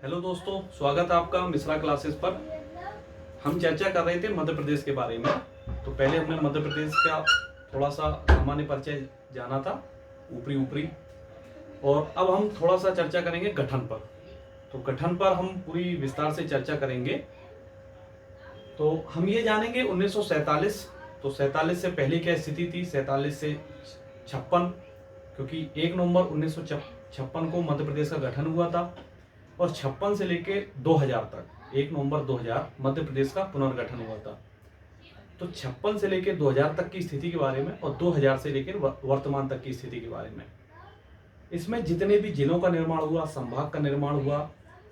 Hello दोस्तों, स्वागत है आपका मिश्रा क्लासेस पर। हम चर्चा कर रहे थे मध्य प्रदेश के बारे में। तो पहले हमने मध्य प्रदेश का थोड़ा सा सामान्य परिचय जाना था, ऊपरी ऊपरी, और अब हम थोड़ा सा चर्चा करेंगे गठन पर। तो गठन पर हम पूरी विस्तार से चर्चा करेंगे। तो हम ये जानेंगे 1947, तो 47 से पहले क्या स्थिति थी, 47 से 56, क्योंकि 1 नवंबर 1956 को मध्य प्रदेश का गठन हुआ था, और 56 से लेके 2000 तक, 1 नवंबर 2000 मध्य प्रदेश का पुनर्गठन हुआ था। तो 56 से लेके 2000 तक की स्थिति के बारे में और 2000 से लेकर वर्तमान तक की स्थिति के बारे में, इसमें जितने भी जिलों का निर्माण हुआ, संभाग का निर्माण हुआ,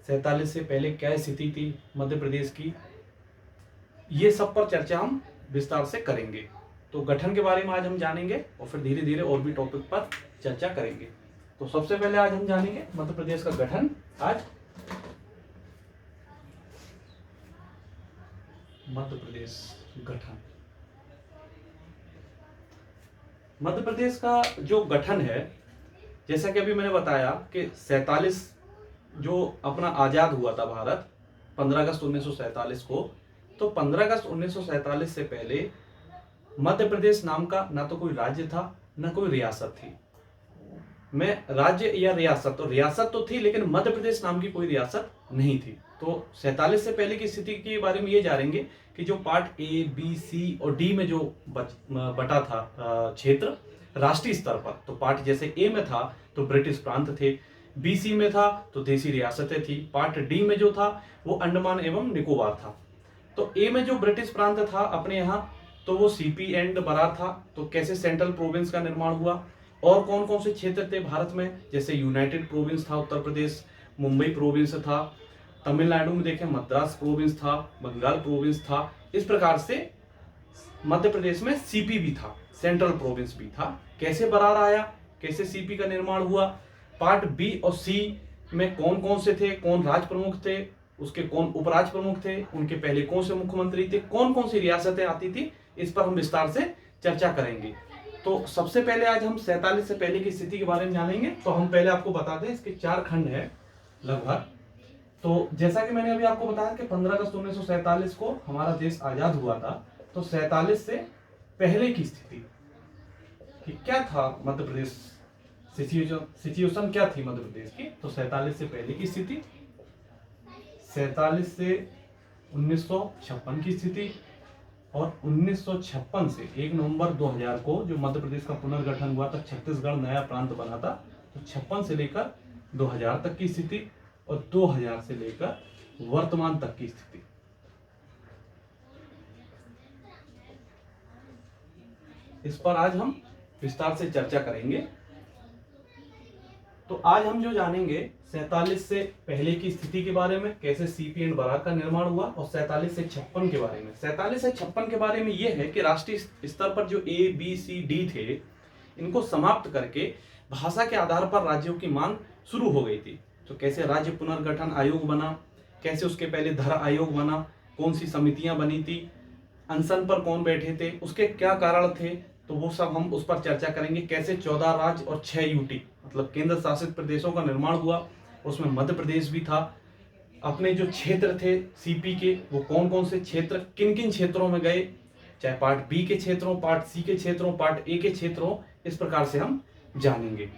47 से पहले क्या स्थिति थी मध्य प्रदेश की, ये सब पर चर्चा हम विस्तार से करेंगे। तो गठन के बारे में आज हम जानेंगे और फिर धीरे धीरे और भी टॉपिक पर चर्चा करेंगे। तो सबसे पहले आज हम जानेंगे मध्य प्रदेश का गठन। आज मध्य प्रदेश गठन, मध्य प्रदेश का जो गठन है, जैसा कि अभी मैंने बताया कि 47 जो अपना आजाद हुआ था भारत 15 अगस्त 1947 को, तो 15 अगस्त 1947 से पहले मध्य प्रदेश नाम का ना तो कोई राज्य था ना कोई रियासत थी। मैं राज्य या रियासत, तो रियासत तो थी लेकिन मध्य प्रदेश नाम की कोई रियासत नहीं थी। तो 47 से पहले की स्थिति के बारे में ये जानेंगे कि जो पार्ट ए, बी, सी और डी में जो बटा था क्षेत्र राष्ट्रीय स्तर पर, तो पार्ट जैसे ए में था तो ब्रिटिश प्रांत थे, बी सी में था तो देसी रियासतें थी, पार्ट डी में जो था वो अंडमान एवं निकोबार था। तो ए में जो ब्रिटिश प्रांत था अपने यहाँ, तो वो सीपी एंड बरार था। तो कैसे सेंट्रल प्रोविंस का निर्माण हुआ, और कौन कौन से क्षेत्र थे भारत में, जैसे यूनाइटेड प्रोविंस था उत्तर प्रदेश, मुंबई प्रोविंस था, तमिलनाडु में देखें मद्रास प्रोविंस था, बंगाल प्रोविंस था। इस प्रकार से मध्य प्रदेश में सीपी भी था, सेंट्रल प्रोविंस भी था। कैसे बरार आया, कैसे सीपी का निर्माण हुआ, पार्ट बी और सी में कौन कौन से थे, कौन राज प्रमुख थे, उसके कौन उपराज प्रमुख थे, उनके पहले कौन से मुख्यमंत्री थे, कौन कौन सी रियासतें आती थी, इस पर हम विस्तार से चर्चा करेंगे। तो सबसे पहले आज हम 47 से पहले की स्थिति के बारे में जानेंगे। तो हम पहले आपको बता दें, इसके 4 खंड है लगभग। तो जैसा कि मैंने अभी आपको बताया कि 15 अगस्त 1947 को हमारा देश आजाद हुआ था, तो 47 से पहले की स्थिति कि क्या था मध्य प्रदेश, सिचुएशन क्या थी मध्य प्रदेश की। तो 47 से पहले की स्थिति, 47 से 1956 की स्थिति, और 1956 से 1 नवंबर 2000 को जो मध्य प्रदेश का पुनर्गठन हुआ था, छत्तीसगढ़ नया प्रांत बना था, तो 56 से लेकर 2000 तक की स्थिति, और 2000 से लेकर वर्तमान तक की स्थिति। इस पर आज हम विस्तार से चर्चा करेंगे। तो आज हम जो जानेंगे 47 से पहले की स्थिति के बारे में, कैसे सीपी एंड बरार का निर्माण हुआ, और 47 से 56 के बारे में। 47 से 56 के बारे में यह है कि राष्ट्रीय स्तर पर जो ए, बी, सी, डी थे, इनको समाप्त करके भाषा के आधार पर राज्यों की मांग शुरू हो गई थी। तो कैसे राज्य पुनर्गठन आयोग बना, कैसे उसके पहले धर आयोग बना, कौन सी समितियां बनी थी, अनशन पर कौन बैठे थे, उसके क्या कारण थे, तो वो सब हम उस पर चर्चा करेंगे। कैसे 14 राज्य और 6 यूटी मतलब केंद्र शासित प्रदेशों का निर्माण हुआ, उसमें मध्य प्रदेश भी था। अपने जो क्षेत्र थे सीपी के, वो कौन कौन से क्षेत्र किन किन क्षेत्रों में गए, चाहे पार्ट बी के क्षेत्रों, पार्ट सी के क्षेत्रों, पार्ट ए के क्षेत्रों, इस प्रकार से हम जानेंगे।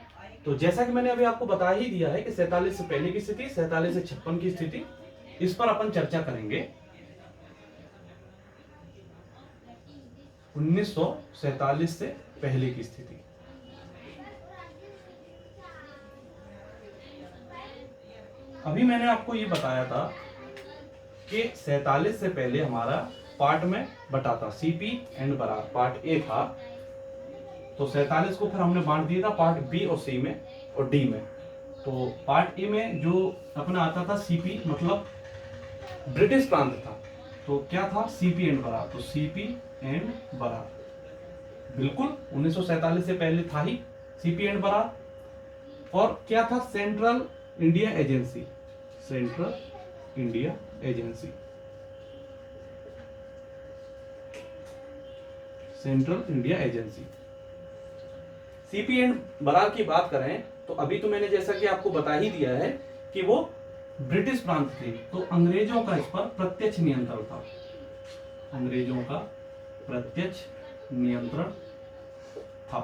तो जैसा कि मैंने अभी आपको बता ही दिया है कि 47 से पहले की स्थिति, 47 से 56 की स्थिति, इस पर अपन चर्चा करेंगे। 1947 से पहले की स्थिति, अभी मैंने आपको ये बताया था कि 47 से पहले हमारा पार्ट में बटा था, CP and Berar part A था। तो 47 को फिर हमने बांट दिया था पार्ट बी और सी में और डी में। तो पार्ट ए में जो अपना आता था सीपी मतलब ब्रिटिश प्रांत था, तो क्या था, सीपी एंड बरार। तो सीपी एंड बरार बिल्कुल 1947 से पहले था ही सीपी एंड बरार। और क्या था, central India agency, central India agency, central India agency. CP and Berar की बात करें तो अभी तो मैंने जैसा कि आपको बता ही दिया है कि वो ब्रिटिश प्रांत थे तो अंग्रेजों का इस पर प्रत्यक्ष नियंत्रण था। अंग्रेजों का प्रत्यक्ष नियंत्रण था।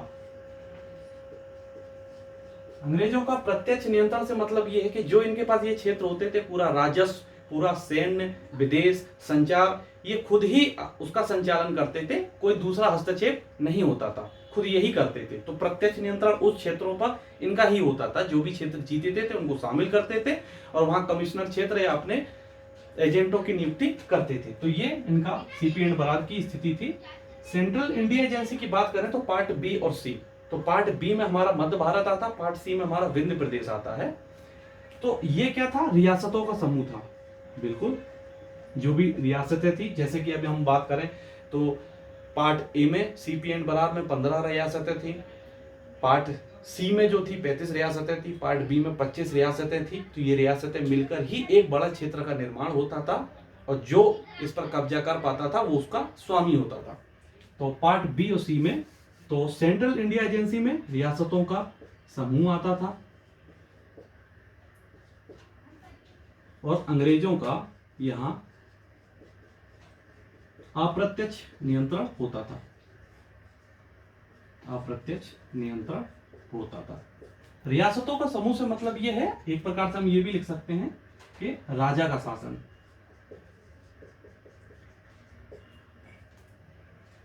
अंग्रेजों का प्रत्यक्ष नियंत्रण से मतलब ये है कि जो इनके पास ये क्षेत्र होते थे, पूरा राजस्व, पूरा सैन्य, विदेश, संचार, ये खुद ही उसका संचालन करते थे, कोई दूसरा हस्तक्षेप नहीं होता था, खुद यही करते थे। तो प्रत्यक्ष नियंत्रण उस क्षेत्रों पर इनका ही होता था। जो भी क्षेत्र जीतते थे उनको शामिल करते थे और वहां कमिश्नर क्षेत्र या अपने एजेंटों की नियुक्ति करते थे। तो ये इनका सीपी एंड बरार की स्थिति थी। सेंट्रल इंडिया एजेंसी की बात करें तो पार्ट बी और सी, तो पार्ट बी में हमारा मध्य भारत आता, पार्ट सी में हमारा विंध्य प्रदेश आता है। तो ये क्या था? रियासतों का समूह था। बिल्कुल, जो भी रियासतें थी, जैसे कि अभी हम बात करें तो पार्ट ए में सीपी एंड बरार में 15 रियासतें थी, पार्ट सी में जो थी 35 रियासतें थी, पार्ट बी में 25 रियासतें थी। तो ये रियासतें मिलकर ही एक बड़ा क्षेत्र का निर्माण होता था और जो इस पर कब्जा कर पाता था वो उसका स्वामी होता था। तो पार्ट बी और सी में तो सेंट्रल इंडिया एजेंसी में रियासतों का समूह आता था और अंग्रेजों का यहां अप्रत्यक्ष नियंत्रण होता था। अप्रत्यक्ष नियंत्रण होता था। रियासतों का समूह से मतलब यह है, एक प्रकार से हम ये भी लिख सकते हैं कि राजा का शासन।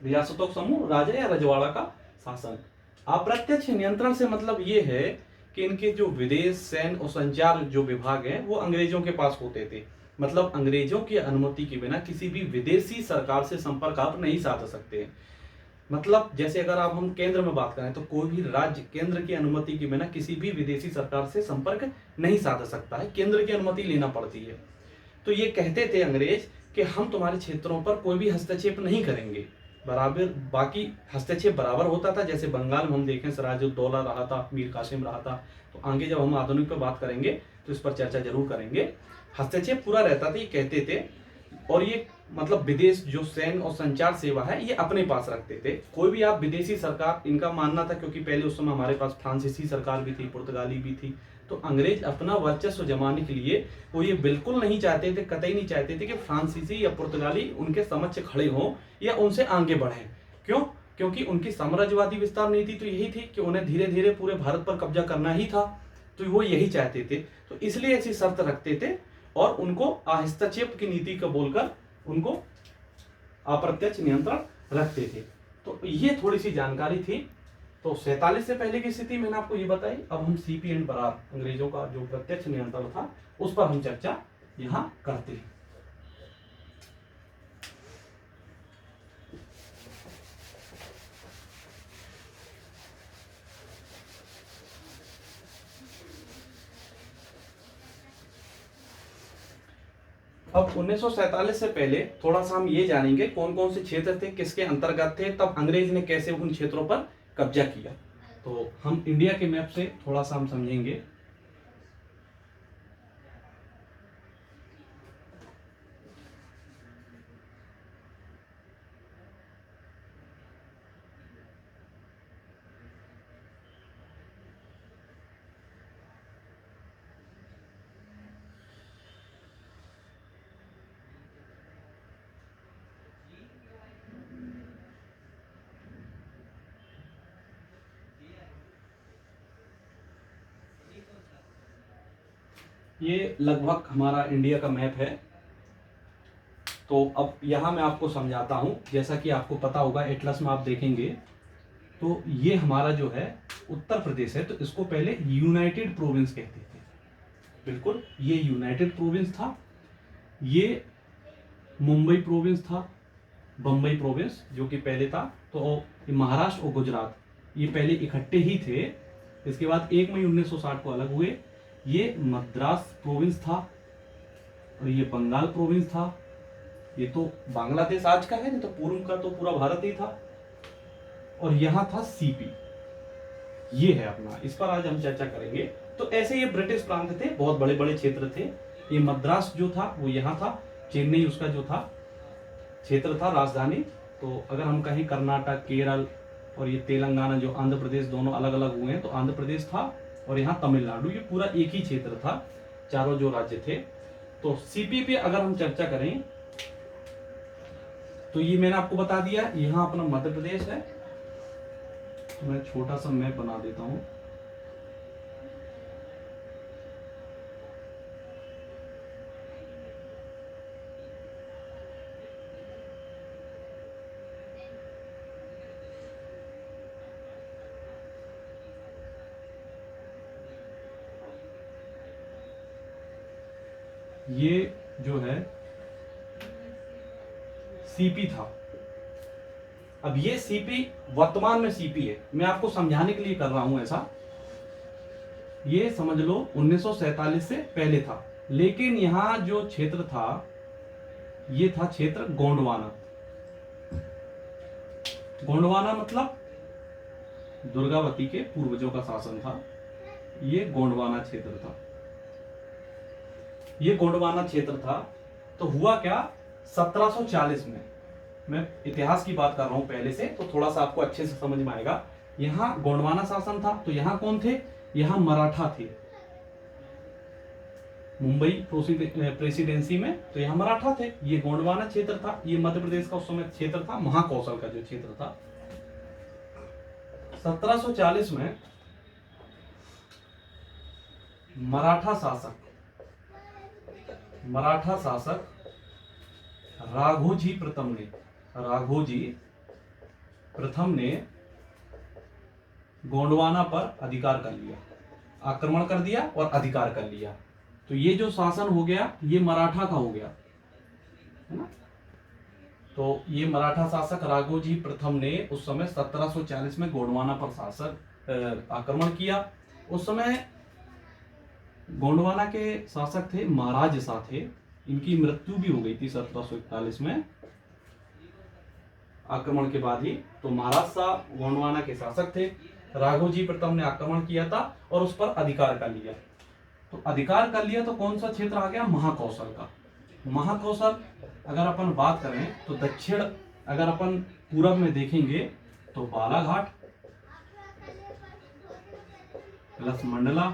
रियासतों का समूह, राजा या रजवाड़ा का शासन। अप्रत्यक्ष नियंत्रण से मतलब यह है कि इनके जो विदेश, सैन्य और संचार जो विभाग हैं वो अंग्रेजों के पास होते थे। मतलब अंग्रेजों की अनुमति के बिना किसी भी विदेशी सरकार से संपर्क आप नहीं साध सकते। मतलब जैसे अगर आप हम केंद्र में बात करें तो कोई भी राज्य केंद्र की अनुमति के बिना किसी भी विदेशी सरकार से संपर्क नहीं साध सकता है, केंद्र की अनुमति लेना पड़ती है। तो ये कहते थे अंग्रेज कि हम तुम्हारे क्षेत्रों पर कोई भी हस्तक्षेप नहीं करेंगे, बराबर बाकी हस्तक्षेप बराबर होता था। जैसे बंगाल में हम देखें सिराजुद्दौला रहा था, मीर कासिम रहा था। तो आगे जब हम आधुनिक पर बात करेंगे तो इस पर चर्चा जरूर करेंगे। हस्तक्षेप पूरा रहता था, ये कहते थे। और ये मतलब विदेश जो सैन्य और संचार सेवा है ये अपने पास रखते थे। कोई भी आप विदेशी सरकार, इनका मानना था क्योंकि पहले उस समय हमारे पास फ्रांसीसी सरकार भी थी, पुर्तगाली भी थी, तो अंग्रेज अपना वर्चस्व जमाने के लिए वो ये बिल्कुल नहीं चाहते थे, कतई नहीं चाहते थे कि फ्रांसीसी या पुर्तगाली उनके समक्ष खड़े हों या उनसे आगे बढ़ें। क्यों? क्योंकि उनकी साम्राज्यवादी विस्तार नीति तो यही थी कि उन्हें धीरे धीरे पूरे भारत पर कब्जा करना ही था। तो वो यही चाहते थे, तो इसलिए ऐसी शर्त रखते थे और उनको हस्तक्षेप की नीति का बोलकर उनको अप्रत्यक्ष नियंत्रण रखते थे। तो ये थोड़ी सी जानकारी थी। तो 47 से पहले की स्थिति मैंने आपको ये बताई। अब हम सीपी एंड बरार, अंग्रेजों का जो प्रत्यक्ष नियंत्रण था, उस पर हम चर्चा यहां करते हैं। अब 1947 से पहले थोड़ा सा हम ये जानेंगे कौन कौन से क्षेत्र थे, किसके अंतर्गत थे, तब अंग्रेज ने कैसे उन क्षेत्रों पर कब्जा किया। तो हम इंडिया के मैप से थोड़ा सा हम समझेंगे। ये लगभग हमारा इंडिया का मैप है। तो अब यहाँ मैं आपको समझाता हूँ। जैसा कि आपको पता होगा, एटलस में आप देखेंगे तो ये हमारा जो है उत्तर प्रदेश है, तो इसको पहले यूनाइटेड प्रोविंस कहते थे। बिल्कुल, ये यूनाइटेड प्रोविंस था, ये मुंबई प्रोविंस था, बम्बई प्रोविंस जो कि पहले था। तो महाराष्ट्र और गुजरात ये पहले इकट्ठे ही थे। इसके बाद 1 मई 1960 को अलग हुए। ये मद्रास प्रोविंस था और ये बंगाल प्रोविंस था। ये तो बांग्लादेश आज का है, नहीं तो पूर्व का तो पूरा भारत ही था। और यहां था सीपी, ये है अपना, इस पर आज हम चर्चा करेंगे। तो ऐसे ये ब्रिटिश प्रांत थे, बहुत बड़े बड़े क्षेत्र थे। ये मद्रास जो था वो यहाँ था, चेन्नई उसका जो था क्षेत्र था, राजधानी। तो अगर हम कहें कर्नाटक, केरल और ये तेलंगाना जो आंध्र प्रदेश दोनों अलग अलग हुए हैं, तो आंध्र प्रदेश था और यहाँ तमिलनाडु, ये पूरा एक ही क्षेत्र था। चारों जो राज्य थे। तो सीपी पे अगर हम चर्चा करें तो ये मैंने आपको बता दिया, यहाँ अपना मध्य प्रदेश है। तो मैं छोटा सा मैप बना देता हूं। ये जो है सीपी था। अब ये सीपी वर्तमान में सीपी है, मैं आपको समझाने के लिए कर रहा हूं ऐसा। ये समझ लो 1947 से पहले था, लेकिन यहां जो क्षेत्र था ये था क्षेत्र गोंडवाना। गोंडवाना मतलब दुर्गावती के पूर्वजों का शासन था। ये गोंडवाना क्षेत्र था, ये गोंडवाना क्षेत्र था। तो हुआ क्या, 1740 में, मैं इतिहास की बात कर रहा हूं पहले से, तो थोड़ा सा आपको अच्छे से समझ में आएगा। यहां गोंडवाना शासन था, तो यहां कौन थे, यहां मराठा थे। मुंबई प्रेसिडेंसी में तो यहां मराठा थे। ये गोंडवाना क्षेत्र था, ये मध्य प्रदेश का उस समय क्षेत्र था, महाकौशल का जो क्षेत्र था। 1740 में मराठा शासक राघोजी प्रथम ने गोंडवाना पर अधिकार कर लिया, आक्रमण कर दिया और अधिकार कर लिया। तो ये जो शासन हो गया ये मराठा का हो गया, है ना। तो ये मराठा शासक राघोजी प्रथम ने उस समय 1740 में गोंडवाना पर आक्रमण किया। उस समय गोंडवाना के शासक थे महाराज शाह थे, इनकी मृत्यु भी हो गई थी 1741 में आक्रमण के बाद ही। तो महाराज शाह गोंडवाना के शासक थे, राघोजी प्रथम ने आक्रमण किया था और उस पर अधिकार कर लिया। तो अधिकार कर लिया तो कौन सा क्षेत्र आ गया, महाकौशल का। महाकौशल अगर अपन बात करें तो दक्षिण, अगर अपन पूरब में देखेंगे तो बालाघाट प्लस मंडला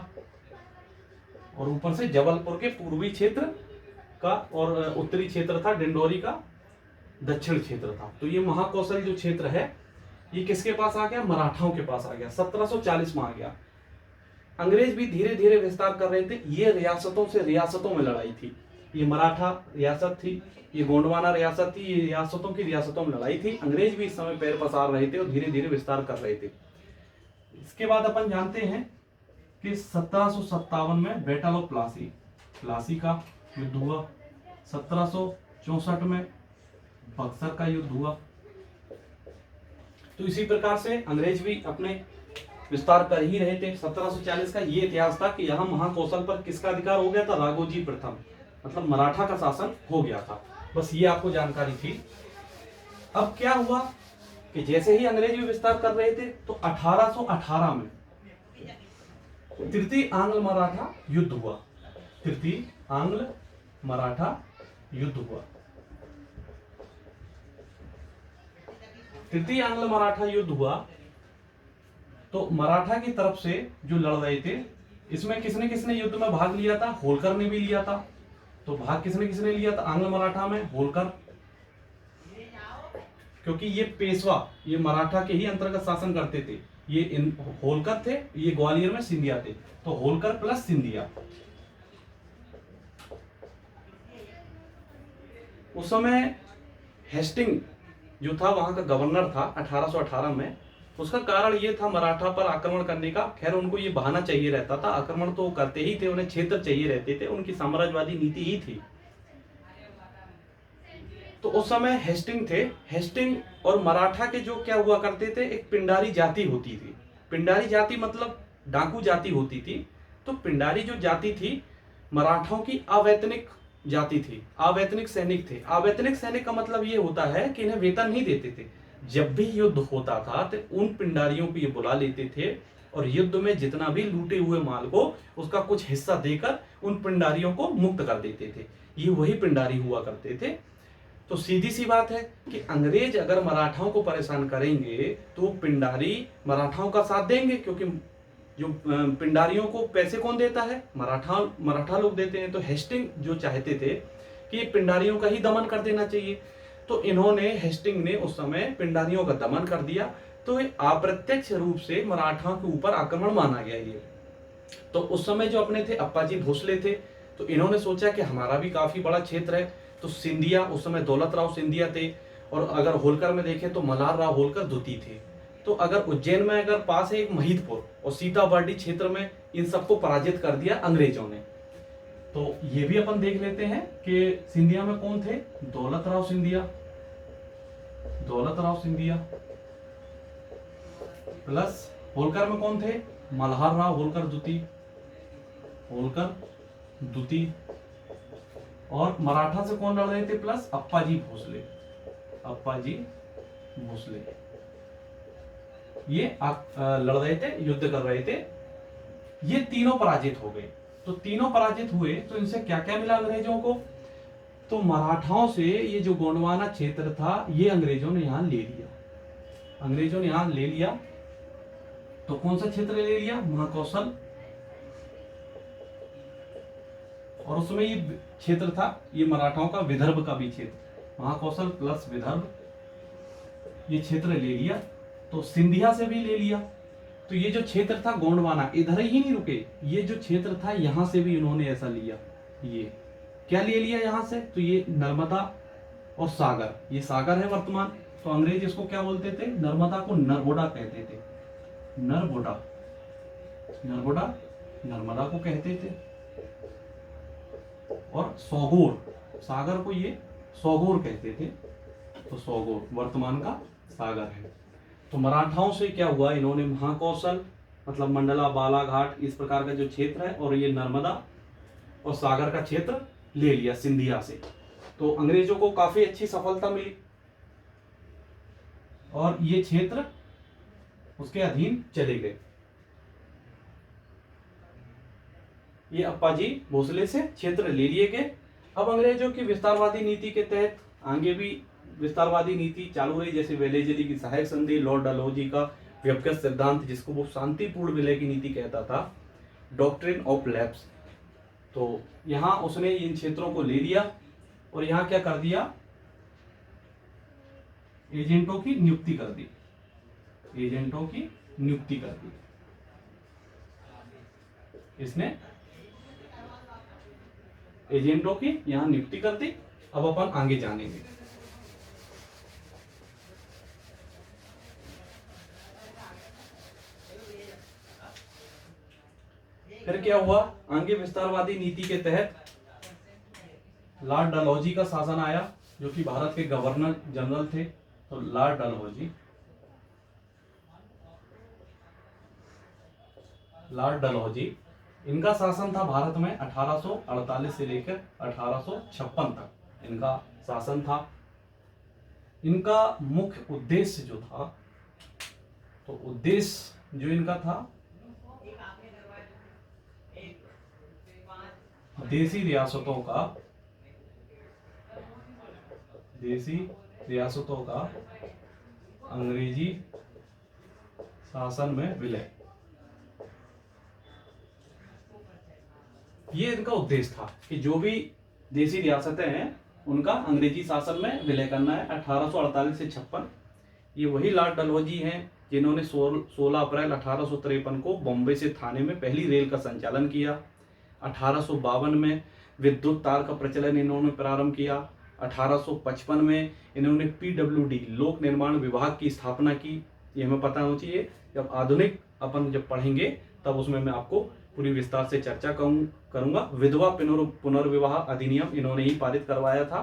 और ऊपर से जबलपुर के पूर्वी क्षेत्र का, और उत्तरी क्षेत्र था डिंडोरी का, दक्षिण क्षेत्र था। तो ये महाकौशल जो क्षेत्र है ये किसके पास आ गया, मराठाओं के पास आ गया, 1740 में आ गया। अंग्रेज भी धीरे धीरे विस्तार कर रहे थे। ये रियासतों से रियासतों में लड़ाई थी। ये मराठा रियासत थी, ये गोंडवाना रियासत थी, ये रियासतों की रियासतों में लड़ाई थी। अंग्रेज भी इस समय पैर पसार रहे थे और धीरे धीरे विस्तार कर रहे थे। इसके बाद अपन जानते हैं कि 1757 में बैटल ऑफ प्लासी का युद्ध हुआ। 1764 में बक्सर का युद्ध हुआ। तो इसी प्रकार से अंग्रेज भी अपने विस्तार कर ही रहे थे। 1740 का ये इतिहास था कि यहाँ महाकौशल पर किसका अधिकार हो गया था, राघोजी प्रथम, मतलब मराठा का शासन हो गया था। बस ये आपको जानकारी थी। अब क्या हुआ कि जैसे ही अंग्रेज भी विस्तार कर रहे थे तो 1818 में तृतीय आंग्ल मराठा युद्ध हुआ। तृतीय आंग्ल मराठा युद्ध हुआ। तृतीय आंग्ल मराठा युद्ध हुआ तो मराठा की तरफ से जो लड़ रहे थे, इसमें किसने किसने युद्ध में भाग लिया था, होलकर ने भी लिया था। तो भाग किसने किसने लिया था आंग्ल मराठा में, होलकर, क्योंकि ये पेशवा ये मराठा के ही अंतर्गत शासन करते थे। ये होलकर थे, ये ग्वालियर में सिंधिया थे। तो होलकर प्लस सिंधिया। उस समय हेस्टिंग जो था वहां का गवर्नर था 1818 में। उसका कारण ये था मराठा पर आक्रमण करने का। खैर उनको ये बहाना चाहिए रहता था, आक्रमण तो करते ही थे, उन्हें क्षेत्र चाहिए रहते थे, उनकी साम्राज्यवादी नीति ही थी। तो उस समय हेस्टिंग थे। हेस्टिंग और मराठा के जो क्या हुआ करते थे, एक पिंडारी जाति होती थी। पिंडारी जाति मतलब डाकू जाति होती थी। तो पिंडारी जो जाति थी मराठाओं की अवैतनिक जाति थी, अवैतनिक सैनिक थे। अवैतनिक सैनिक का मतलब ये होता है कि इन्हें वेतन नहीं देते थे। जब भी युद्ध होता था तो उन पिंडारियों को ये बुला लेते थे और युद्ध में जितना भी लूटे हुए माल को उसका कुछ हिस्सा देकर उन पिंडारियों को मुक्त कर देते थे। ये वही पिंडारी हुआ करते थे। तो सीधी सी बात है कि अंग्रेज अगर मराठाओं को परेशान करेंगे तो पिंडारी मराठाओं का साथ देंगे, क्योंकि जो पिंडारियों को पैसे कौन देता है? मराठा लोग देते हैं। तो हेस्टिंग जो चाहते थे कि पिंडारियों का ही दमन कर देना चाहिए, तो इन्होंने, हेस्टिंग ने उस समय पिंडारियों का दमन कर दिया। तो ये अप्रत्यक्ष रूप से मराठाओं के ऊपर आक्रमण माना गया ये। तो उस समय जो अपने थे अप्पाजी भोसले थे, तो इन्होंने सोचा कि हमारा भी काफी बड़ा क्षेत्र है। तो सिंधिया, उस समय दौलत राव सिंधिया थे, और अगर होलकर में देखें तो मल्हार राव होलकर द्वितीय थे। तो अगर उज्जैन में अगर पास है एक महिदपुर और सीताबर्डी क्षेत्र में, इन सबको पराजित कर दिया अंग्रेजों ने। तो ये भी अपन देख लेते हैं कि सिंधिया में कौन थे? दौलत राव सिंधिया, प्लस होलकर में कौन थे? मल्हार राव होलकर द्वितीय, और मराठा से कौन लड़ रहे थे? प्लस अप्पाजी भोसले, ये लड़ रहे थे, युद्ध कर रहे थे। ये तीनों पराजित हो गए। तो तीनों पराजित हुए, तो इनसे क्या क्या मिला अंग्रेजों को? तो मराठाओं से ये जो गोंडवाना क्षेत्र था, ये अंग्रेजों ने यहां ले लिया। तो कौन सा क्षेत्र ले लिया? महाकौशल। और उसमें ये क्षेत्र था, ये मराठाओं का विदर्भ का भी क्षेत्र, महाकौशल प्लस विदर्भ, ये क्षेत्र ले लिया। तो सिंधिया से भी ले लिया। तो ये जो क्षेत्र था गोंडवाना, इधर ही नहीं रुके, ये जो क्षेत्र था यहां से भी इन्होंने ऐसा लिया। ये क्या ले लिया यहां से? तो ये नर्मदा और सागर, ये सागर है वर्तमान। तो अंग्रेज इसको क्या बोलते थे? नर्मदा को नरबोडा कहते थे। नरबोडा नर्मदा को कहते थे। और सौगोर, सागर को ये सौगोर कहते थे। तो सौगोर वर्तमान का सागर है। तो मराठाओं से क्या हुआ? इन्होंने महाकौशल मतलब मंडला, बालाघाट, इस प्रकार का जो क्षेत्र है, और ये नर्मदा और सागर का क्षेत्र ले लिया सिंधिया से। तो अंग्रेजों को काफी अच्छी सफलता मिली, और ये क्षेत्र उसके अधीन चले गए। ये अप्पाजी भोसले से क्षेत्र ले लिए गए। अब अंग्रेजों की विस्तारवादी नीति के तहत आगे भी विस्तारवादी नीति चालू रही, जैसे वेलेजली की सहायक संधि, लॉर्ड डलहौजी का व्यक्तिगत सिद्धांत, जिसको वो शांतिपूर्ण विलय की नीति कहता था, डॉक्ट्रिन ऑफ लैप्स। तो यहां उसने इन क्षेत्रों को ले लिया, और यहां क्या कर दिया? एजेंटों की नियुक्ति कर दी। इसने एजेंटों की यहां नियुक्ति कर दी। अब अपन आगे जानेंगे। फिर क्या हुआ? आगे विस्तारवादी नीति के तहत लॉर्ड डलहौजी का शासन आया, जो कि भारत के गवर्नर जनरल थे। तो लॉर्ड डलहौजी, इनका शासन था भारत में 1848 से लेकर 1856 तक इनका शासन था। इनका मुख्य उद्देश्य जो था, तो उद्देश्य जो इनका था, देसी रियासतों का अंग्रेजी शासन में विलय, ये इनका उद्देश्य था कि जो भी देसी रियासतें हैं उनका अंग्रेजी शासन में विलय करना है। 1848 से 56। ये वही लॉर्ड डलहौजी हैं जिन्होंने 16 अप्रैल 1853 को बॉम्बे से थाने में पहली रेल का संचालन किया। 1852 में विद्युत तार का प्रचलन इन्होंने प्रारंभ किया। 1855 में इन्होंने PWD लोक निर्माण विभाग की स्थापना की। ये हमें पता होना चाहिए, जब आधुनिक अपन जब पढ़ेंगे तब उसमें मैं आपको पूरी विस्तार से चर्चा करूंगा। विधवा पुनर्विवाह अधिनियम इन्होंने ही पारित करवाया था।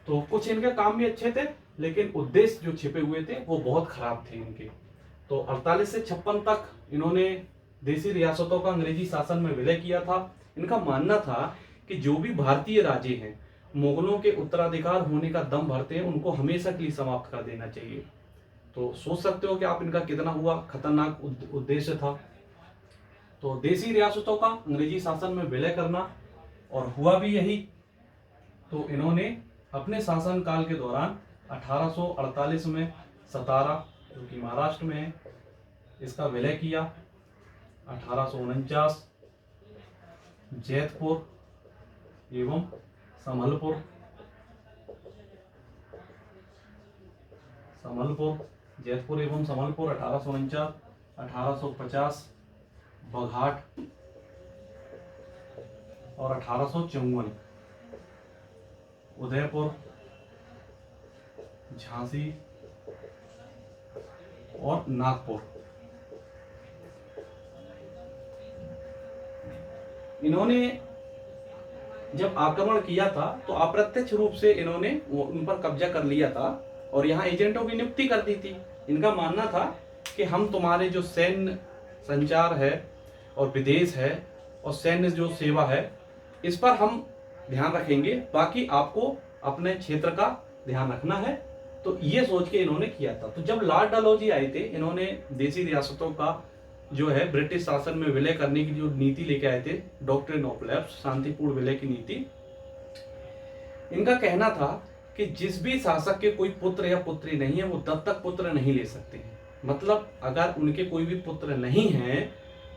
तो कुछ इनके काम भी अच्छे थे, लेकिन उद्देश्य जो छिपे हुए थे वो बहुत खराब थे इनके। तो 48 से 56 तक इन्होंने देसी रियासतों का अंग्रेजी शासन में विलय किया था। इनका मानना था कि जो भी भारतीय राजे हैं, मुगलों के उत्तराधिकार होने का दम भरते हैं, उनको हमेशा के लिए समाप्त कर देना चाहिए। तो सोच सकते हो कि आप इनका कितना हुआ खतरनाक उद्देश्य था। तो देसी रियासतों का अंग्रेजी शासन में विलय करना, और हुआ भी यही। तो इन्होंने अपने शासन काल के दौरान 1848 में सतारा, जो कि महाराष्ट्र में है, इसका विलय किया। 1849, जैतपुर एवं संभलपुर, जैतपुर एवं संभलपुर 1849, 1850 बघाट और 1854 उदयपुर, झांसी और नागपुर। इन्होंने जब आक्रमण किया था तो अप्रत्यक्ष रूप से इन्होंने उन पर कब्जा कर लिया था और यहाँ एजेंटों की नियुक्ति कर दी थी। इनका मानना था कि हम तुम्हारे जो सैन्य संचार है और विदेश है और सैन्य जो सेवा है इस पर हम ध्यान रखेंगे, बाकी आपको अपने क्षेत्र का ध्यान रखना है। तो ये सोच के इन्होंने किया था। तो जब लॉर्ड डलहौजी आए थे, इन्होंने देशी रियासतों का जो है ब्रिटिश शासन में विलय करने की जो नीति लेके आए थे, डॉक्ट्रिन ऑफ लैप्स, शांतिपूर्ण विलय की नीति। इनका कहना था कि जिस भी शासक के कोई पुत्र या पुत्री नहीं है वो दत्तक पुत्र नहीं ले सकते हैं। मतलब अगर उनके कोई भी पुत्र नहीं है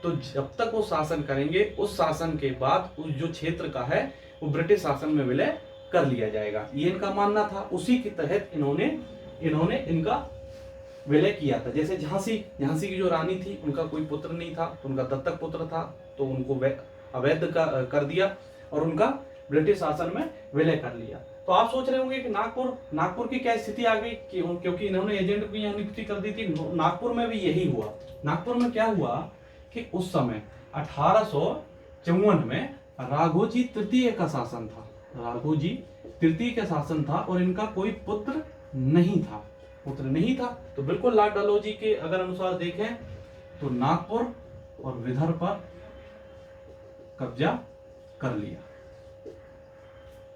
तो जब तक वो शासन करेंगे उस शासन के बाद उस जो क्षेत्र का है वो ब्रिटिश शासन में विलय कर लिया जाएगा, ये इनका मानना था। उसी के तहत इन्होंने इनका विलय किया था। जैसे झांसी की जो रानी थी उनका कोई पुत्र नहीं था तो उनका दत्तक पुत्र था तो उनको अवैध कर दिया और उनका ब्रिटिश शासन में विलय कर लिया। तो आप सोच रहे होंगे कि नागपुर की क्या स्थिति आ गई क्योंकि इन्होंने एजेंट की यहाँ नियुक्ति कर दी थी। नागपुर में भी यही हुआ। नागपुर में क्या हुआ कि उस समय 1854 में राघोजी तृतीय का शासन था। राघोजी तृतीय का शासन था और इनका कोई पुत्र नहीं था। तो बिल्कुल लॉर्ड डलहौजी के अगर अनुसार देखें तो नागपुर और विदर्भ पर कब्जा कर लिया।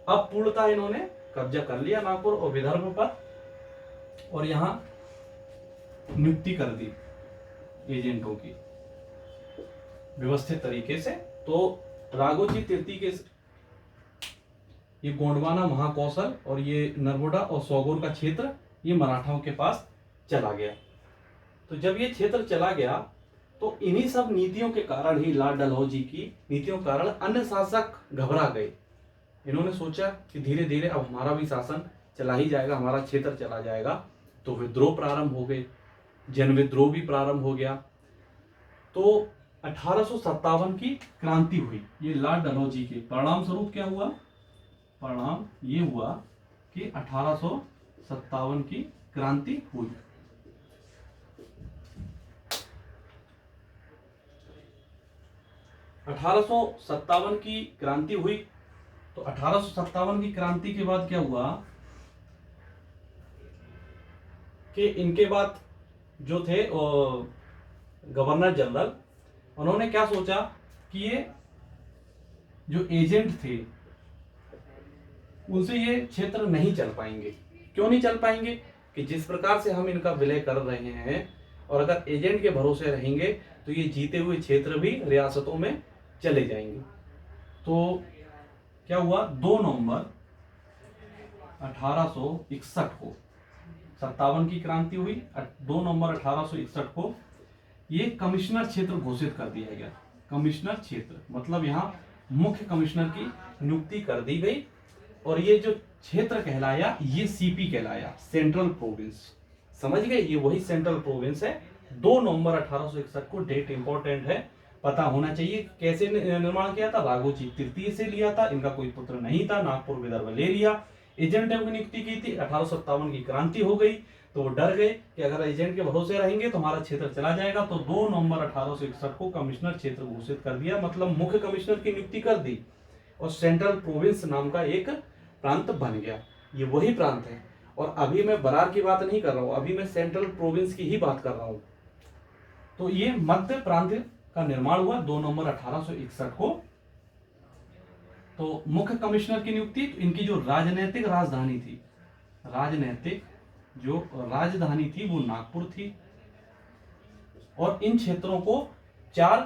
अब पूर्णतः इन्होंने कब्जा कर लिया नागपुर और विदर्भ पर और यहां नियुक्ति कर दी एजेंटों की व्यवस्थित तरीके से। तो राघोजी तृतीय के ये गोंडवाना, महाकौशल और ये नर्मदा और सौगोर का क्षेत्र ये मराठाओं के पास चला गया। तो जब ये क्षेत्र चला गया तो इन्हीं सब नीतियों के कारण ही, लॉर्ड डलहौजी की नीतियों के कारण अन्य शासक घबरा गए। इन्होंने सोचा कि धीरे धीरे अब हमारा भी शासन चला ही जाएगा, हमारा क्षेत्र चला जाएगा। तो विद्रोह प्रारंभ हो गए, जन विद्रोह भी प्रारंभ हो गया। तो 1857 की क्रांति हुई। ये लॉर्ड डलहौजी के परिणाम स्वरूप क्या हुआ? परिणाम ये हुआ कि 1857 की क्रांति हुई। की क्रांति हुई। तो 1857 की क्रांति के बाद क्या हुआ कि इनके बाद जो थे गवर्नर जनरल, उन्होंने क्या सोचा कि ये जो एजेंट थे उनसे ये क्षेत्र नहीं चल पाएंगे। क्यों नहीं चल पाएंगे? कि जिस प्रकार से हम इनका विलय कर रहे हैं और अगर एजेंट के भरोसे रहेंगे तो ये जीते हुए क्षेत्र भी रियासतों में चले जाएंगे। तो क्या हुआ, 2 नवंबर 1861 को 57 की क्रांति हुई। 2 नवंबर 1861 को ये कमिश्नर क्षेत्र घोषित कर दिया गया। कमिश्नर क्षेत्र मतलब यहाँ मुख्य कमिश्नर की नियुक्ति कर दी गई और ये जो क्षेत्र कहलाया ये सीपी कहलाया, सेंट्रल प्रोविंस। समझ गए, ये वही सेंट्रल प्रोविंस है। 2 नवंबर 1861 को डेट इंपॉर्टेंट है, पता होना चाहिए। कैसे निर्माण किया था? राघोजी तृतीय से लिया था, इनका कोई पुत्र नहीं था, नागपुर विदर्भ ले लिया, एजेंटों की नियुक्ति की थी। 1857 की क्रांति हो गई तो वो डर गए कि अगर एजेंट के भरोसे रहेंगे तो हमारा क्षेत्र चला जाएगा। तो 2 नवंबर 1861 को कमिश्नर क्षेत्र घोषित कर दिया, मतलब मुख्य कमिश्नर की नियुक्ति कर दी और सेंट्रल प्रोविंस नाम का एक प्रांत बन गया। ये वही प्रांत है। और अभी मैं बरार की बात नहीं कर रहा हूं, अभी मैं सेंट्रल प्रोविंस की ही बात कर रहा हूं। तो ये मध्य प्रांत का निर्माण हुआ 2 नवंबर 1861 को। तो मुख्य कमिश्नर की नियुक्ति, तो इनकी जो राजनीतिक राजधानी थी, राजनीतिक जो राजधानी थी वो नागपुर थी। और इन क्षेत्रों को 4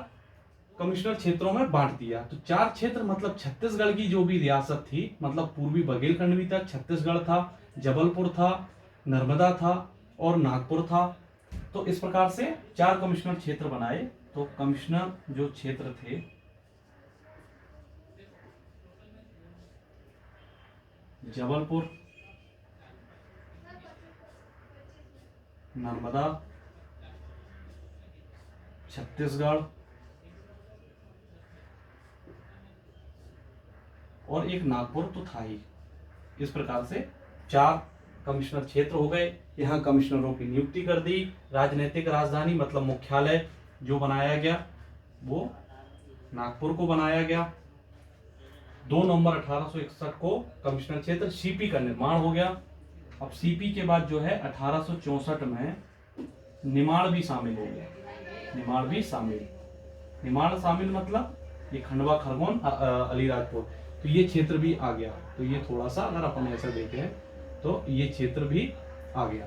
कमिश्नर क्षेत्रों में बांट दिया। तो 4 क्षेत्र मतलब छत्तीसगढ़ की जो भी रियासत थी, मतलब पूर्वी बघेलखंड भी था, छत्तीसगढ़ था, जबलपुर था, नर्मदा था और नागपुर था। तो इस प्रकार से 4 कमिश्नर क्षेत्र बनाए तो कमिश्नर जो क्षेत्र थे जबलपुर, नर्मदा, छत्तीसगढ़ और एक नागपुर तो था ही। इस प्रकार से 4 कमिश्नर क्षेत्र हो गए। यहाँ कमिश्नरों की नियुक्ति कर दी। राजनीतिक राजधानी मतलब मुख्यालय जो बनाया गया वो नागपुर को बनाया गया। 2 नवंबर 1861 को कमिश्नर क्षेत्र सीपी का निर्माण हो गया। अब सीपी के बाद जो है 1864 में निमाड़ भी शामिल हो गया। निमाड़ शामिल मतलब ये खंडवा, खरगोन, अलीराजपुर, तो ये क्षेत्र भी आ गया। तो ये थोड़ा सा अगर अपन ऐसा देखें तो ये क्षेत्र भी आ गया।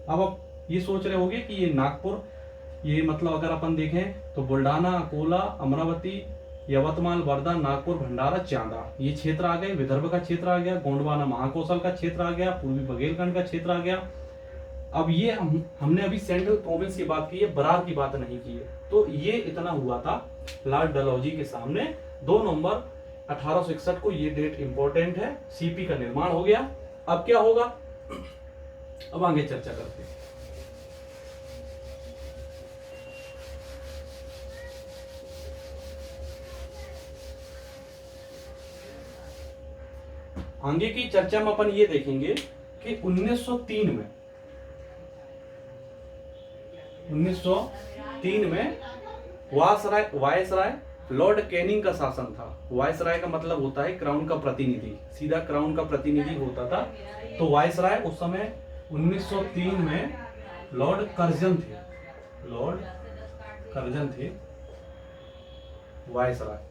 अब आप ये सोच रहे होंगे कि ये नागपुर, ये मतलब अगर अपन देखें तो बुल्ढाना, अकोला, अमरावती, यवतमाल, वर्धा, नागपुर, भंडारा, चांदा, ये क्षेत्र आ गए। विदर्भ का क्षेत्र आ गया। गोंडवाना महाकौशल का क्षेत्र आ गया। पूर्वी बघेलखंड का क्षेत्र आ गया। अब ये हमने अभी सेंट्रल प्रोविंस की बात की है, बरार की बात नहीं की है। तो ये इतना हुआ था लॉर्ड डलहौजी के सामने 2 नवंबर 1861 को। ये डेट इंपॉर्टेंट है। सीपी का निर्माण हो गया। अब क्या होगा, अब आगे चर्चा करते हैं। आगे की चर्चा में अपन ये देखेंगे कि 1903 में वायसराय लॉर्ड कैनिंग का शासन था। वायसराय का मतलब होता है क्राउन का प्रतिनिधि, सीधा क्राउन का प्रतिनिधि होता था। तो वायसराय उस समय 1903 में लॉर्ड कर्जन थे वायसराय।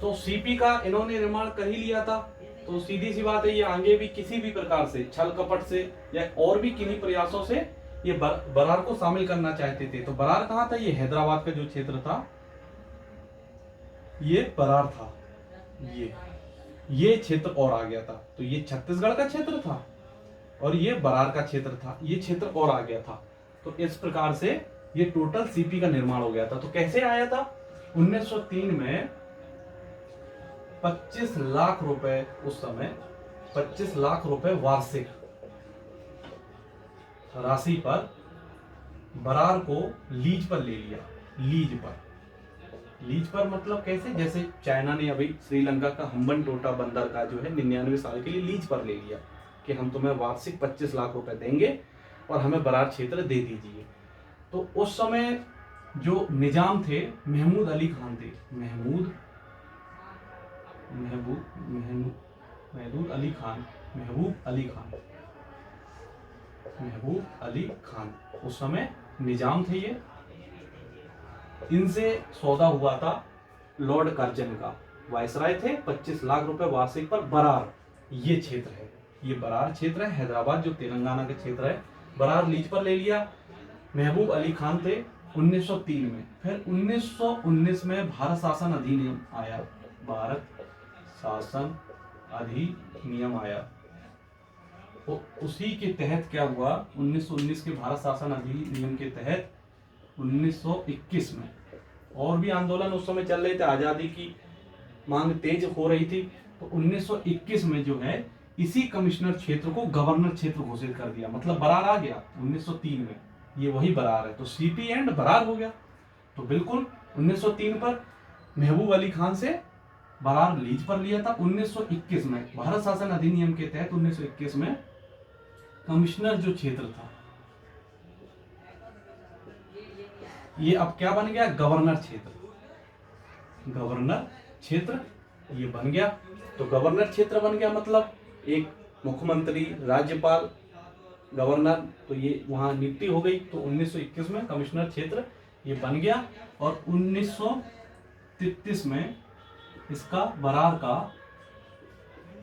तो सीपी का इन्होंने निर्माण कर ही लिया था। तो सीधी सी बात है, ये आगे भी किसी भी प्रकार से छल कपट से या और भी किन्हीं प्रयासों से ये बरार को शामिल करना चाहते थे। तो बरार कहाँ था, ये हैदराबाद का जो क्षेत्र था ये बरार था। ये क्षेत्र और आ गया था। तो ये छत्तीसगढ़ का क्षेत्र था और ये बरार का क्षेत्र था। ये क्षेत्र और आ गया था। तो इस प्रकार से ये टोटल सीपी का निर्माण हो गया था। तो कैसे आया था, 1903 में 25 लाख रुपए, उस समय 25 लाख रुपए वार्षिक राशि पर बरार को लीज पर ले लिया। लीज पर मतलब कैसे, जैसे चाइना ने अभी श्रीलंका का हम्बनटोटा बंदर का जो है 99 साल के लिए लीज पर ले लिया कि हम तुम्हें वार्षिक 25 लाख रुपए देंगे और हमें बरार क्षेत्र दे दीजिए। तो उस समय जो निजाम थे महमूद अली खान थे। महमूद अली खान उस समय निजाम थे। ये इनसे सौदा हुआ था लॉर्ड कर्जन का। वायसराय थे, 25 लाख रुपए वार्षिक पर बरार, ये क्षेत्र है, ये बरार क्षेत्र है, हैदराबाद जो तेलंगाना का क्षेत्र है। बरार लीज पर ले लिया। महबूब अली खान थे 1903 में। फिर 1919 में भारत शासन अधिनियम आया। भारत शासन अधिनियम आया। तो उसी के तहत क्या हुआ, 1919 के भारत शासन अधिनियम के तहत 1921 में और भी आंदोलन उस समय चल रहे थे, आजादी की मांग तेज हो रही थी। तो 1921 में जो है इसी कमिश्नर क्षेत्र को गवर्नर क्षेत्र घोषित कर दिया। मतलब बरार आ गया 1903 में, ये वही बरार है। तो सीपी एंड बरार हो गया। तो बिल्कुल 1903 पर महबूब अली खान से बरार लीज पर लिया था। 1921 में भारत शासन अधिनियम के तहत 1921 में कमिश्नर जो क्षेत्र था ये अब क्या बन गया, गवर्नर क्षेत्र ये बन गया। तो गवर्नर क्षेत्र बन गया मतलब एक मुख्यमंत्री, राज्यपाल, गवर्नर, तो ये वहां नियुक्ति हो गई। तो 1921 में कमिश्नर क्षेत्र ये बन गया और 1933 में इसका बरार का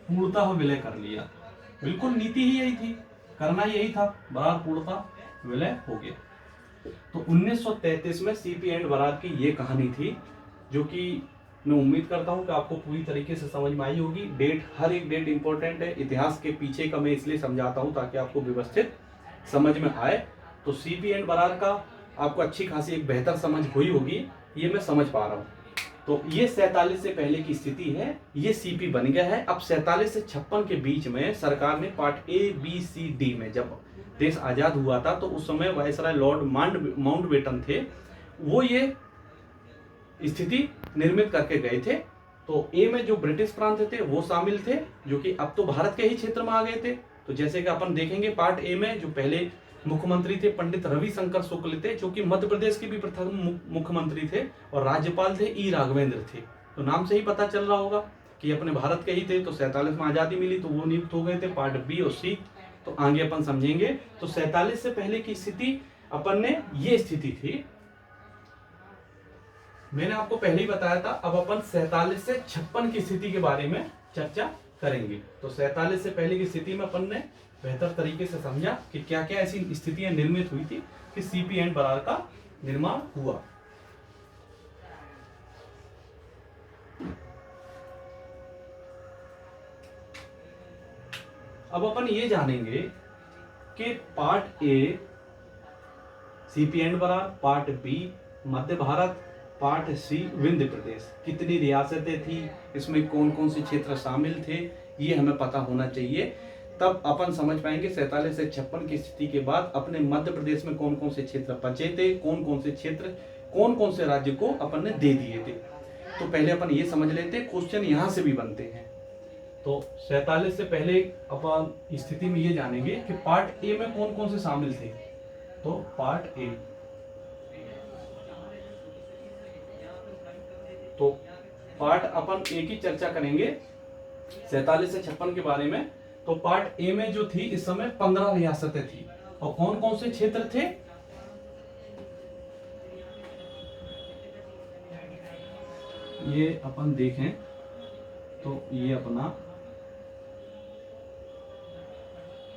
पूर्णतः विलय कर लिया। बिल्कुल नीति ही यही थी, करना यही था, बरार पूर्णतः विलय हो गया। तो 1933 में सीपी एंड बरार की ये कहानी थी, जो कि मैं उम्मीद करता हूं कि आपको पूरी तरीके से समझ में आई होगी। डेट, हर एक डेट इंपॉर्टेंट है। इतिहास के पीछे का मैं इसलिए समझाता हूं ताकि आपको व्यवस्थित समझ में आए। तो सीपी एंड बरार का आपको अच्छी खासी एक बेहतर समझ हुई होगी, ये मैं समझ पा रहा हूँ। तो ये 47 से पहले की स्थिति है, ये सीपी बन गया है। अब 47 से 56 के बीच में सरकार ने part A B C D में, जब देश आजाद हुआ था तो उस समय वायसराय लॉर्ड माउंटबेटन थे, वो ये स्थिति निर्मित करके गए थे। तो ए में जो ब्रिटिश प्रांत थे वो शामिल थे, जो कि अब तो भारत के ही क्षेत्र में आ गए थे। तो जैसे कि अपन देखेंगे पार्ट ए में जो पहले मुख्यमंत्री थे पंडित रविशंकर शुक्ल थे, जो कि मध्य प्रदेश के भी प्रथम मुख्यमंत्री थे, और राज्यपाल थे ई राघवेंद्र थे। तो नाम से ही पता चल रहा होगा कि अपने भारत के ही थे। तो 47 में आजादी मिली तो वो नियुक्त हो गए थे पार्ट बी और सी। तो आगे अपन समझेंगे। तो 47 से पहले की स्थिति अपन ने ये स्थिति थी, मैंने आपको पहले ही बताया था। अब अपन 47 से 56 की स्थिति के बारे में चर्चा करेंगे। तो 47 से पहले की स्थिति में अपन ने बेहतर तरीके से समझा कि क्या क्या ऐसी स्थितियां निर्मित हुई थी कि सीपी एंड बरार का निर्माण हुआ। अब अपन ये जानेंगे कि part A CP and Berar, part B Madhya Bharat, part C Vindhya Pradesh, कितनी रियासतें थी, इसमें कौन कौन से क्षेत्र शामिल थे, ये हमें पता होना चाहिए। तब अपन समझ पाएंगे 47 से 56 की स्थिति के बाद अपने मध्य प्रदेश में कौन कौन से क्षेत्र बचे थे, कौन कौन से क्षेत्र, कौन कौन से राज्य को अपन ने दे दिए थे। तो पहले अपन ये समझ लेते, क्वेश्चन यहां से भी बनते हैं। तो 47 से पहले अपन स्थिति में ये जानेंगे कि पार्ट ए में कौन कौन से शामिल थे। तो पार्ट ए, तो पार्ट अपन ए की चर्चा करेंगे 47 से 56 के बारे में। तो पार्ट ए में जो थी इस समय 15 रियासतें थी, और कौन कौन से क्षेत्र थे, ये अपन देखें तो ये अपना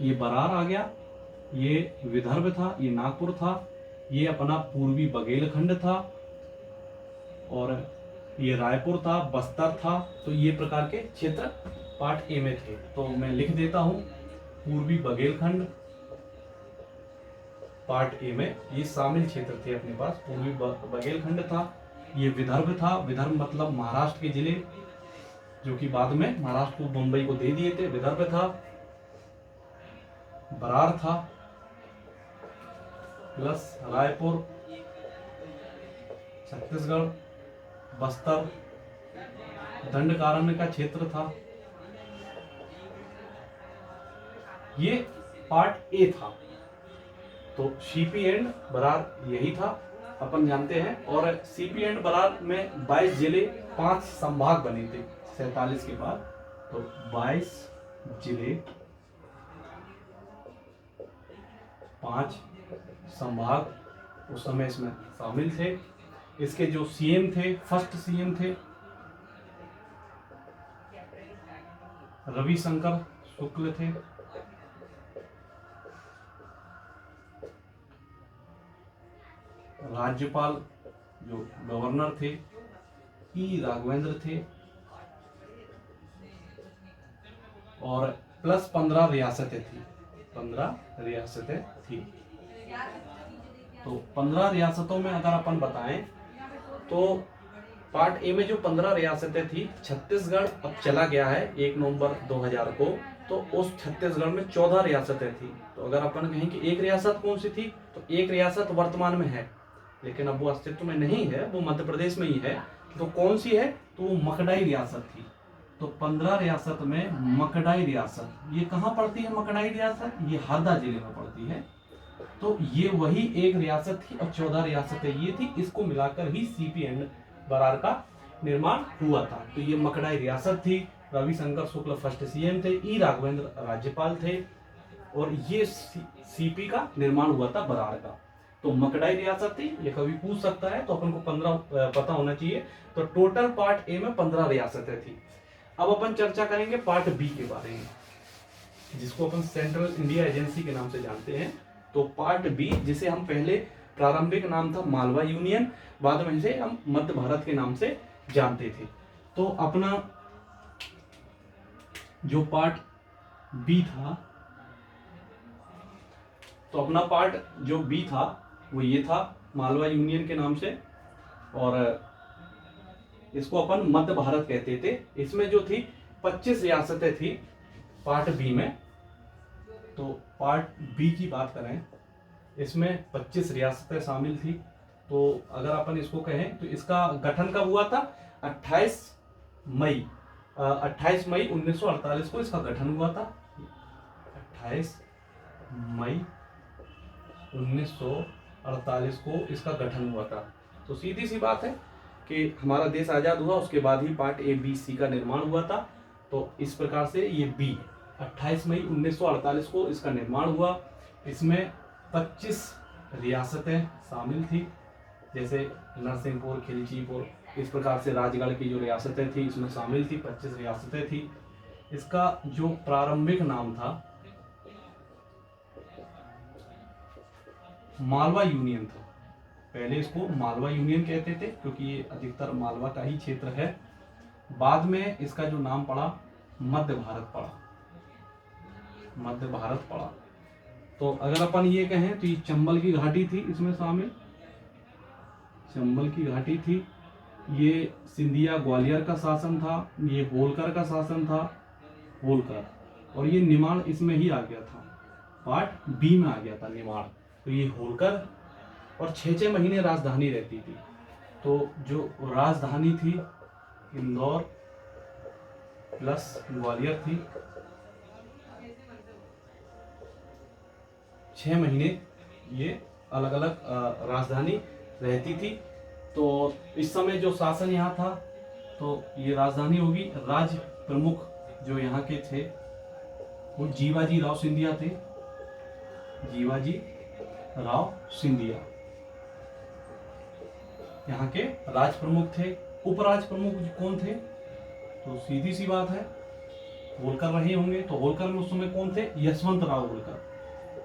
ये बरार आ गया, ये विदर्भ था, ये नागपुर था, ये अपना पूर्वी बघेलखंड था, और ये रायपुर था, बस्तर था। तो ये प्रकार के क्षेत्र पार्ट ए में थे। तो मैं लिख देता हूं, पूर्वी बघेलखंड पार्ट ए में ये शामिल क्षेत्र थे अपने पास। पूर्वी बघेलखंड था, ये विदर्भ था, विदर्भ मतलब महाराष्ट्र के जिले, जो कि बाद में महाराष्ट्र को मुंबई को दे दिए थे, विदर्भ था, बरार था, प्लस रायपुर, छत्तीसगढ़, बस्तर, दंडकारण्य का क्षेत्र था। ये पार्ट ए था। तो सीपी एंड बरार यही था, अपन जानते हैं। और सीपी एंड बरार में 22 जिले, 5 संभाग बने थे 47 के बाद। तो 22 जिले, 5 संभाग उस समय इसमें शामिल थे। इसके जो सीएम थे, फर्स्ट सीएम थे रविशंकर शुक्ल थे। राज्यपाल जो गवर्नर थे ई राघवेंद्र थे, और प्लस 15 रियासतें थी, 15 रियासतें थी। तो 15 रियासतों में अगर अपन बताएं तो पार्ट ए में जो 15 रियासतें थी, छत्तीसगढ़ अब चला गया है 1 नवंबर 2000 को। तो उस छत्तीसगढ़ में 14 रियासतें थी। तो अगर अपन कहें कि एक रियासत कौन सी थी, तो एक रियासत वर्तमान में है, लेकिन अब वो अस्तित्व में नहीं है, वो मध्य प्रदेश में ही है। तो कौन सी है, तो वो मकड़ाई रियासत थी। तो 15 रियासत में मकड़ाई रियासत, ये कहाँ पड़ती है मकड़ाई रियासत, ये हरदा जिले में पड़ती है। तो ये वही एक रियासत थी और 14 रियासतें ये थी। इसको मिलाकर ही सीपी एंड बरार का निर्माण हुआ था। तो ये मकड़ाई रियासत थी, रविशंकर शुक्ल फर्स्ट सीएम थे, ई राघवेंद्र राज्यपाल थे, और ये सीपी का निर्माण हुआ था बरार का। तो मकड़ाई रियासत थी, ये कभी पूछ सकता है, तो अपन को 15 पता होना चाहिए। तो टोटल पार्ट ए में 15 रियासतें थी। अब अपन चर्चा करेंगे पार्ट बी के बारे में, जिसको अपन सेंट्रल इंडिया एजेंसी के नाम से जानते हैं। तो पार्ट बी, जिसे हम पहले प्रारंभिक नाम था मालवा यूनियन, बाद में इसे हम मध्य भारत के नाम से जानते थे। तो अपना जो पार्ट बी था, तो अपना पार्ट जो बी था वो ये था, मालवा यूनियन के नाम से, और इसको अपन मध्य भारत कहते थे। इसमें जो थी 25 रियासतें थी पार्ट बी में। तो पार्ट बी की बात करें, इसमें 25 रियासतें शामिल थी। तो अगर अपन इसको कहें तो इसका गठन कब हुआ था? 28 मई 1948 को इसका गठन हुआ था। 28 मई 1948 को इसका गठन हुआ था। तो सीधी सी बात है कि हमारा देश आज़ाद हुआ उसके बाद ही पार्ट ए बी सी का निर्माण हुआ था। तो इस प्रकार से ये बी 28 मई 1948 को इसका निर्माण हुआ। इसमें 25 रियासतें शामिल थी, जैसे नरसिंहपुर, खिलचीपुर, इस प्रकार से राजगढ़ की जो रियासतें थी इसमें शामिल थी, 25 रियासतें थी। इसका जो प्रारंभिक नाम था मालवा यूनियन था। पहले इसको मालवा यूनियन कहते थे क्योंकि ये अधिकतर मालवा का ही क्षेत्र है। बाद में इसका जो नाम पड़ा मध्य भारत पड़ा, मध्य भारत पड़ा। तो अगर अपन ये कहें तो ये चंबल की घाटी थी इसमें शामिल, चंबल की घाटी थी। ये सिंधिया ग्वालियर का शासन था, ये होलकर का शासन था, होलकर, और ये निमाड़ इसमें ही आ गया था, पार्ट बी में आ गया था निमाड़। तो ये होलकर, और 6-6 महीने राजधानी रहती थी। तो जो राजधानी थी इंदौर प्लस ग्वालियर थी, 6 महीने ये अलग अलग राजधानी रहती थी। तो इस समय जो शासन यहाँ था, तो ये राजधानी होगी। राज प्रमुख जो यहाँ के थे वो जीवाजी राव सिंधिया थे, जीवाजी राव सिंधिया यहाँ के राज प्रमुख थे। उपराज प्रमुख कौन थे? तो सीधी सी बात है होलकर रहे होंगे। तो होलकर में उस समय कौन थे? यशवंत राव होलकर,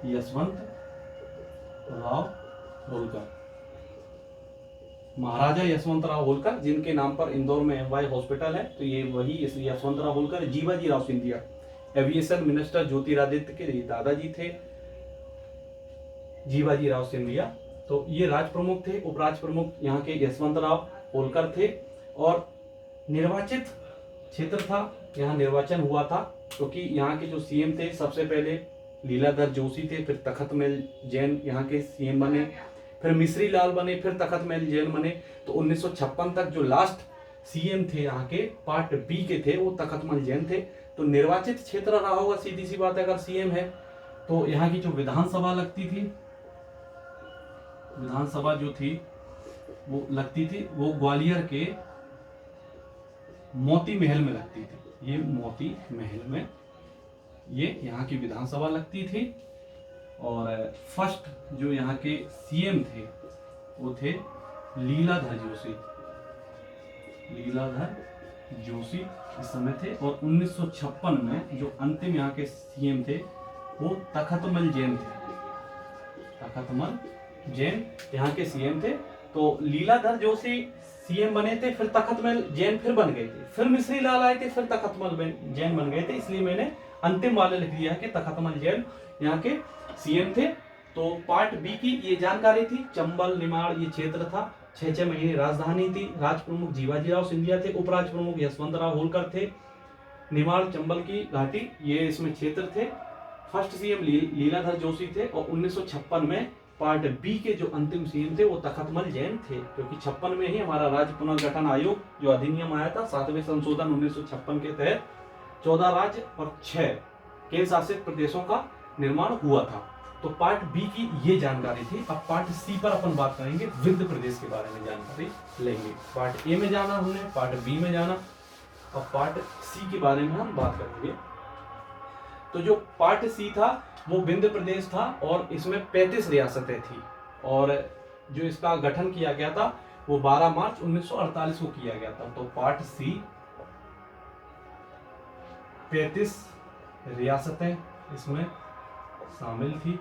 यशवंत राव होलकर, महाराजा यशवंत राव होलकर, जिनके नाम पर इंदौर में एमवाई हॉस्पिटल है। तो ये वही यशवंत राव होलकर। जीवाजी राव सिंधिया एविएशन मिनिस्टर ज्योतिरादित्य के दादाजी थे, जीवाजी राव सिंधिया। तो ये राज प्रमुख थे। उपराज प्रमुख यहाँ के यशवंत राव होलकर थे। और निर्वाचित क्षेत्र था, यहाँ निर्वाचन हुआ था, क्योंकि यहाँ के जो सीएम थे सबसे पहले लीलाधर जोशी थे, फिर तखतमल जैन यहाँ के सीएम बने, फिर मिश्री लाल बने, फिर तखतमल जैन बने। तो 1956 तक जो लास्ट सीएम थे यहाँ के पार्ट बी के थे वो तखतमल जैन थे। तो निर्वाचित क्षेत्र रहा होगा, सीधी सी बात है। अगर सीएम है तो यहाँ की जो विधानसभा लगती थी, विधानसभा जो थी वो लगती थी, वो ग्वालियर के मोती महल में लगती थी। ये मोती महल में ये यहाँ की विधानसभा लगती थी। और फर्स्ट जो यहाँ के सीएम थे वो थे लीलाधर जोशी, लीलाधर जोशी इस समय थे। और 1956 में जो अंतिम यहाँ के सीएम थे वो तखतमल जैन थे, तखतमल जैन यहाँ के सीएम थे। तो लीलाधर जोशी सीएम बने थे, फिर तखतमल जैन फिर बन गए थे, फिर मिश्री लाल आए थे, फिर तखतमल जैन बन गए थे। इसलिए मैंने अंतिम वाले लिख दिया है कि तखतमल जैन यहाँ के सीएम थे। तो पार्ट बी की ये जानकारी थी। चंबल निमाड़ ये क्षेत्र था, 6-6 महीने राजधानी थी। राज प्रमुख जीवाजी राव सिंधिया थे, उपराज प्रमुख यशवंत राव होलकर थे। निमाड़ चंबल की घाटी ये इसमें क्षेत्र थे। फर्स्ट सीएम लीलाधर जोशी थे। और 1956 में पार्ट बी के जो अंतिम सीएम थे वो तखतमल जैन थे, क्योंकि 56 में ही हमारा राज्य पुनर्गठन आयोग जो अधिनियम आया था, 7वें संशोधन 1956 के तहत 14 राज्य और 6 केंद्र शासित प्रदेशों का निर्माण हुआ था। तो पार्ट बी की ये जानकारी थी। अब पार्ट सी पर अपन बात करेंगे, विंध्य प्रदेश के बारे में जानकारी लेंगे। पार्ट ए में जाना हमने, पार्ट बी में जाना, अब पार्ट सी के बारे में हम बात करेंगे। तो जो पार्ट सी था वो विंध्य प्रदेश था और इसमें 35 रियासतें थी। और जो इसका गठन किया गया था वो 12 मार्च 1948 को किया गया था। तो पार्ट सी 35 रियासतें इसमें शामिल थी।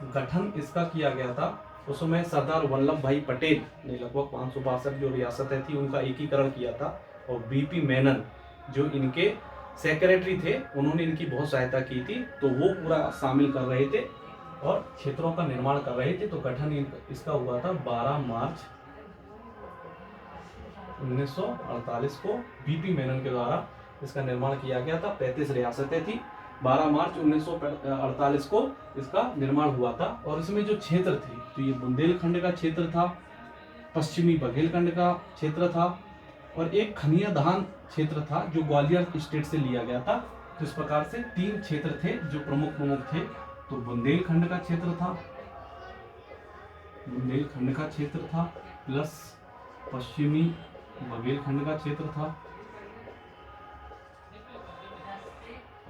गठन इसका किया गया था उस समय सरदार वल्लभ भाई पटेल ने लगभग 562 जो रियासतें थी उनका एकीकरण किया था। और बीपी मेनन जो इनके सेक्रेटरी थे, उन्होंने इनकी बहुत सहायता की थी, तो वो पूरा शामिल कर रहे थे और क्षेत्रों का निर्माण कर रहे थे। तो गठन इसका हुआ था 12 मार्च 1948 को बीपी मेनन के द्वारा इसका निर्माण किया गया था। 35 रियासतें थी। 12 मार्च 1948 को इसका निर्माण हुआ था। और इसमें जो क्षेत्र थे, तो ये बुंदेलखंड का क्षेत्र था, पश्चिमी बघेलखंड का क्षेत्र था, और एक खनिया धान क्षेत्र था जो ग्वालियर स्टेट से लिया गया था। तो इस प्रकार से 3 क्षेत्र थे जो प्रमुख थे। तो बुंदेलखंड का क्षेत्र था, बुंदेलखंड का क्षेत्र था, प्लस पश्चिमी बघेलखंड का क्षेत्र था,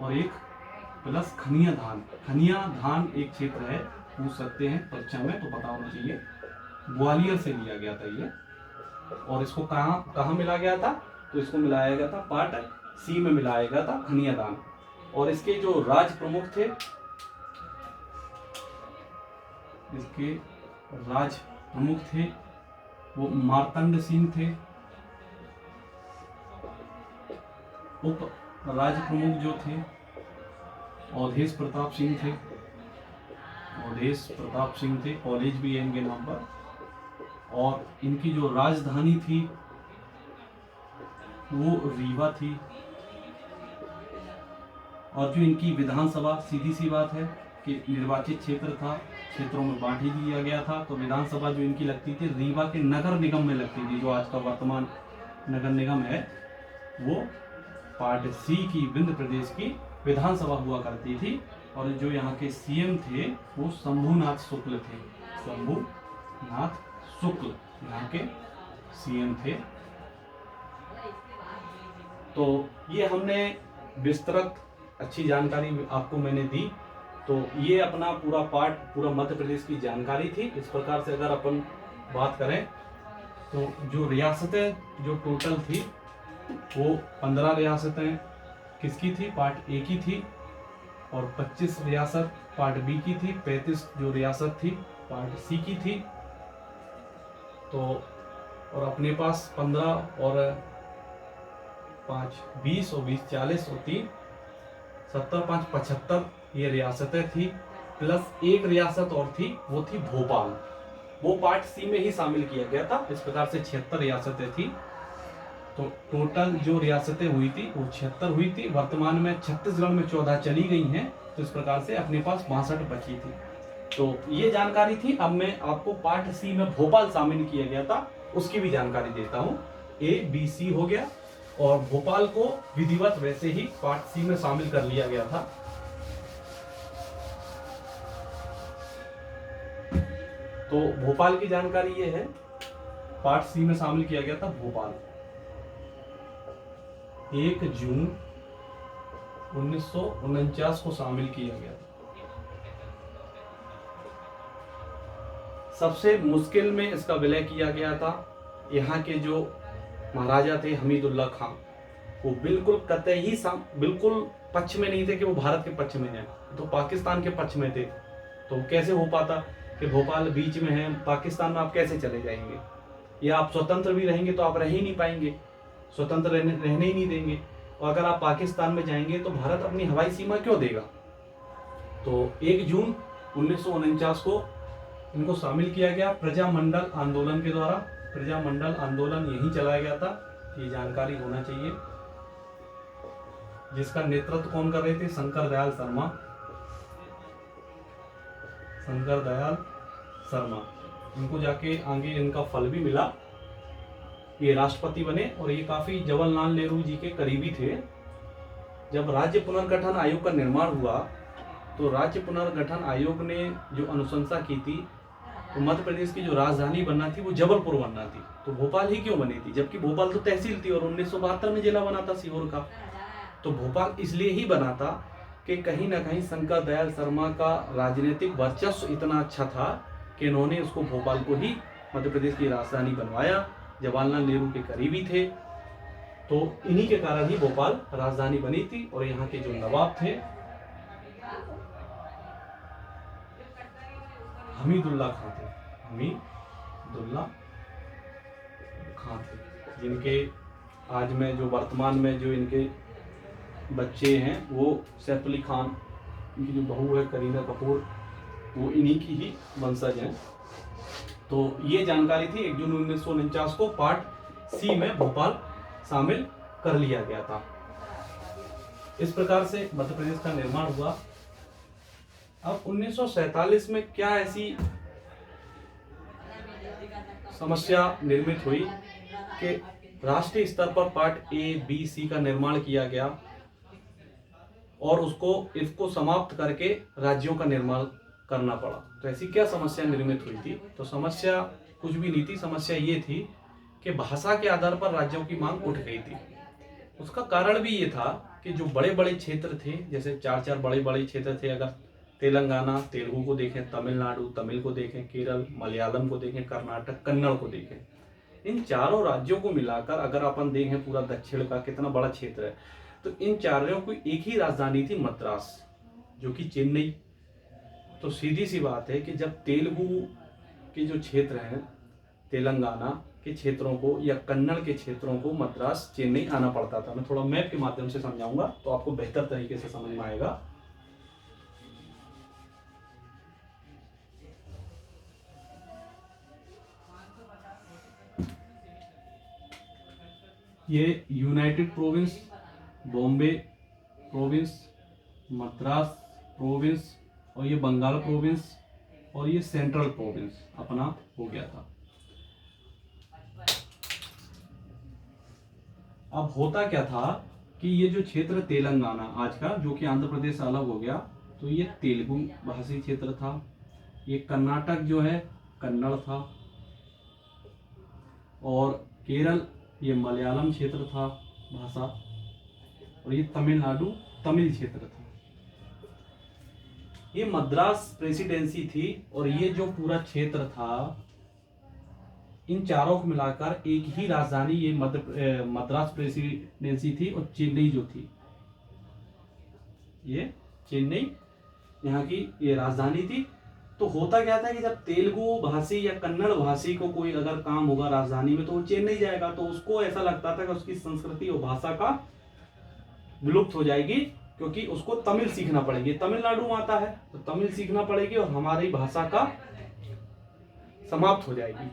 और एक प्लस खनिया धान एक क्षेत्र है, पूछ सकते हैं परीक्षा में, तो पता होना चाहिए। ग्वालियर से लिया गया था ये। और इसको कहाँ मिला गया था? तो इसको मिलाया गया था पार्ट सी में मिलाया गया था खनिया धान। और इसके जो राज प्रमुख थे, इसके राज प्रमुख थे वो मार्तंड सिंह थे। उप राज प्रमुख जो थे अवधेश प्रताप सिंह थे, कॉलेज भी है इनके नाम पर। और इनकी जो राजधानी थी वो रीवा थी। और जो इनकी विधानसभा, सीधी सी बात है कि निर्वाचित क्षेत्र था, क्षेत्रों में बांट ही दिया गया था। तो विधानसभा जो इनकी लगती थी रीवा के नगर निगम में लगती थी, जो आज का वर्तमान नगर निगम है, वो पार्ट सी की विंध्य प्रदेश की विधानसभा हुआ करती थी। और जो यहाँ के सीएम थे वो शंभुनाथ शुक्ल थे। शंभुनाथ शुक्ल यहाँ के सीएम थे। तो ये हमने विस्तृत अच्छी जानकारी आपको मैंने दी। तो ये अपना पूरा पार्ट, पूरा मध्य प्रदेश की जानकारी थी। इस प्रकार से अगर अपन बात करें तो जो रियासतें जो टोटल थी वो 15 रियासतें किसकी थी? पार्ट ए की थी। और 25 रियासत पार्ट बी की थी। 35 जो रियासत थी पार्ट सी की थी। तो और अपने पास 15 और 5 20 और 20 40 और 3 70 5 75 ये रियासतें थी। प्लस एक रियासत और थी, वो थी भोपाल। वो पार्ट सी में ही शामिल किया गया था। इस प्रकार से 76 रियासतें थी। तो टोटल जो रियासतें हुई थी वो 76 हुई थी। वर्तमान में छत्तीसगढ़ में 14 चली गई हैं। तो इस प्रकार से अपने पास 62 बची थी। तो ये जानकारी थी। अब मैं आपको पार्ट सी में भोपाल शामिल किया गया था उसकी भी जानकारी देता हूँ। ए बी सी हो गया, और भोपाल को विधिवत वैसे ही पार्ट सी में शामिल कर लिया गया था। तो भोपाल की जानकारी ये है, पार्ट सी में शामिल किया गया था भोपाल। 1 जून 1949 को शामिल किया गया था। सबसे मुश्किल में इसका विलय किया गया था। यहाँ के जो महाराजा थे हमीदुल्ला खां, वो बिल्कुल कतई बिल्कुल पक्ष में नहीं थे कि वो भारत के पक्ष में हैं, तो पाकिस्तान के पक्ष में थे। तो कैसे हो पाता कि भोपाल बीच में है, पाकिस्तान में आप कैसे चले जाएंगे? या आप स्वतंत्र भी रहेंगे तो आप रह ही नहीं पाएंगे, स्वतंत्र रहने ही नहीं देंगे। और अगर आप पाकिस्तान में जाएंगे तो भारत अपनी हवाई सीमा क्यों देगा? तो 1 जून 1949 को इनको शामिल किया गया प्रजामंडल आंदोलन के द्वारा। प्रजामंडल आंदोलन यही चलाया गया था, ये जानकारी होना चाहिए। जिसका नेतृत्व कौन कर रहे थे? शंकर दयाल शर्मा। शंकर दयाल शर्मा, इनको जाके आगे इनका फल भी मिला, ये राष्ट्रपति बने। और ये काफी जवाहरलाल नेहरू जी के करीबी थे। जब राज्य पुनर्गठन आयोग का निर्माण हुआ तो राज्य पुनर्गठन आयोग ने जो अनुशंसा की थी, तो मध्य प्रदेश की जो राजधानी बनना थी वो जबलपुर बनना थी। तो भोपाल ही क्यों बनी थी? जबकि भोपाल तो तहसील थी और 1972 में जिला बना था सीहोर का। तो भोपाल इसलिए ही बना था कि कहीं ना कहीं शंकर दयाल शर्मा का राजनीतिक वर्चस्व इतना अच्छा था कि इन्होंने उसको भोपाल को ही मध्य प्रदेश की राजधानी बनवाया। जवाहरलाल नेहरू के करीबी थे, तो इन्हीं के कारण ही भोपाल राजधानी बनी थी। और यहाँ के जो नवाब थे हमीदुल्ला खां थे, हमीदुल्ला खां थे, जिनके आज में जो वर्तमान में जो इनके बच्चे हैं वो सैफ अली खान, इनकी जो बहू है करीना कपूर, वो इन्हीं की ही वंशज हैं। तो ये जानकारी थी। 1 जून 1949 को पार्ट सी में भोपाल शामिल कर लिया गया था। इस प्रकार से मध्य प्रदेश का निर्माण हुआ। अब 1947 में क्या ऐसी समस्या निर्मित हुई कि राष्ट्रीय स्तर पर पार्ट ए बी सी का निर्माण किया गया और इसको समाप्त करके राज्यों का निर्माण करना पड़ा। तो ऐसी क्या समस्या निर्मित हुई थी? तो समस्या कुछ भी नहीं थी। समस्या ये थी कि भाषा के आधार पर राज्यों की मांग उठ गई थी। उसका कारण भी ये था कि जो बड़े बड़े क्षेत्र थे, जैसे 4 बड़े बड़े क्षेत्र थे, अगर तेलंगाना तेलुगु को देखें, तमिलनाडु तमिल को देखें, केरल मलयालम को देखें, कर्नाटक कन्नड़ को देखें, इन चारों राज्यों को मिलाकर अगर अपन देखें पूरा दक्षिण का कितना बड़ा क्षेत्र है, तो इन चारों की एक ही राजधानी थी, मद्रास, जो कि चेन्नई। तो सीधी सी बात है कि जब तेलुगु के जो क्षेत्र हैं, तेलंगाना के क्षेत्रों को या कन्नड़ के क्षेत्रों को मद्रास चेन्नई आना पड़ता था। मैं थोड़ा मैप के माध्यम से समझाऊंगा तो आपको बेहतर तरीके से समझ में आएगा। ये United province, Bombay province, Madras province और ये बंगाल प्रोविंस और ये सेंट्रल प्रोविंस अपना हो गया था। अब होता क्या था कि ये जो क्षेत्र तेलंगाना आज का, जो कि आंध्र प्रदेश अलग हो गया, तो ये तेलुगु भाषी क्षेत्र था। ये कर्नाटक जो है कन्नड़ था और केरल ये मलयालम क्षेत्र था भाषा, और ये तमिलनाडु तमिल क्षेत्र था। ये मद्रास प्रेसिडेंसी थी और ये जो पूरा क्षेत्र था, इन चारों को मिलाकर एक ही राजधानी ये मद्रास प्रेसिडेंसी थी और चेन्नई जो थी, ये चेन्नई यहाँ की ये राजधानी थी। तो होता क्या था कि जब तेलुगु भाषी या कन्नड़ भाषी को कोई अगर काम होगा राजधानी में तो वो चेन्नई जाएगा, तो उसको ऐसा लगता था कि उसकी संस्कृति और भाषा का विलुप्त हो जाएगी, क्योंकि उसको तमिल सीखना पड़ेगी। तमिलनाडु में आता है तो तमिल सीखना पड़ेगी और हमारी भाषा का समाप्त हो जाएगी।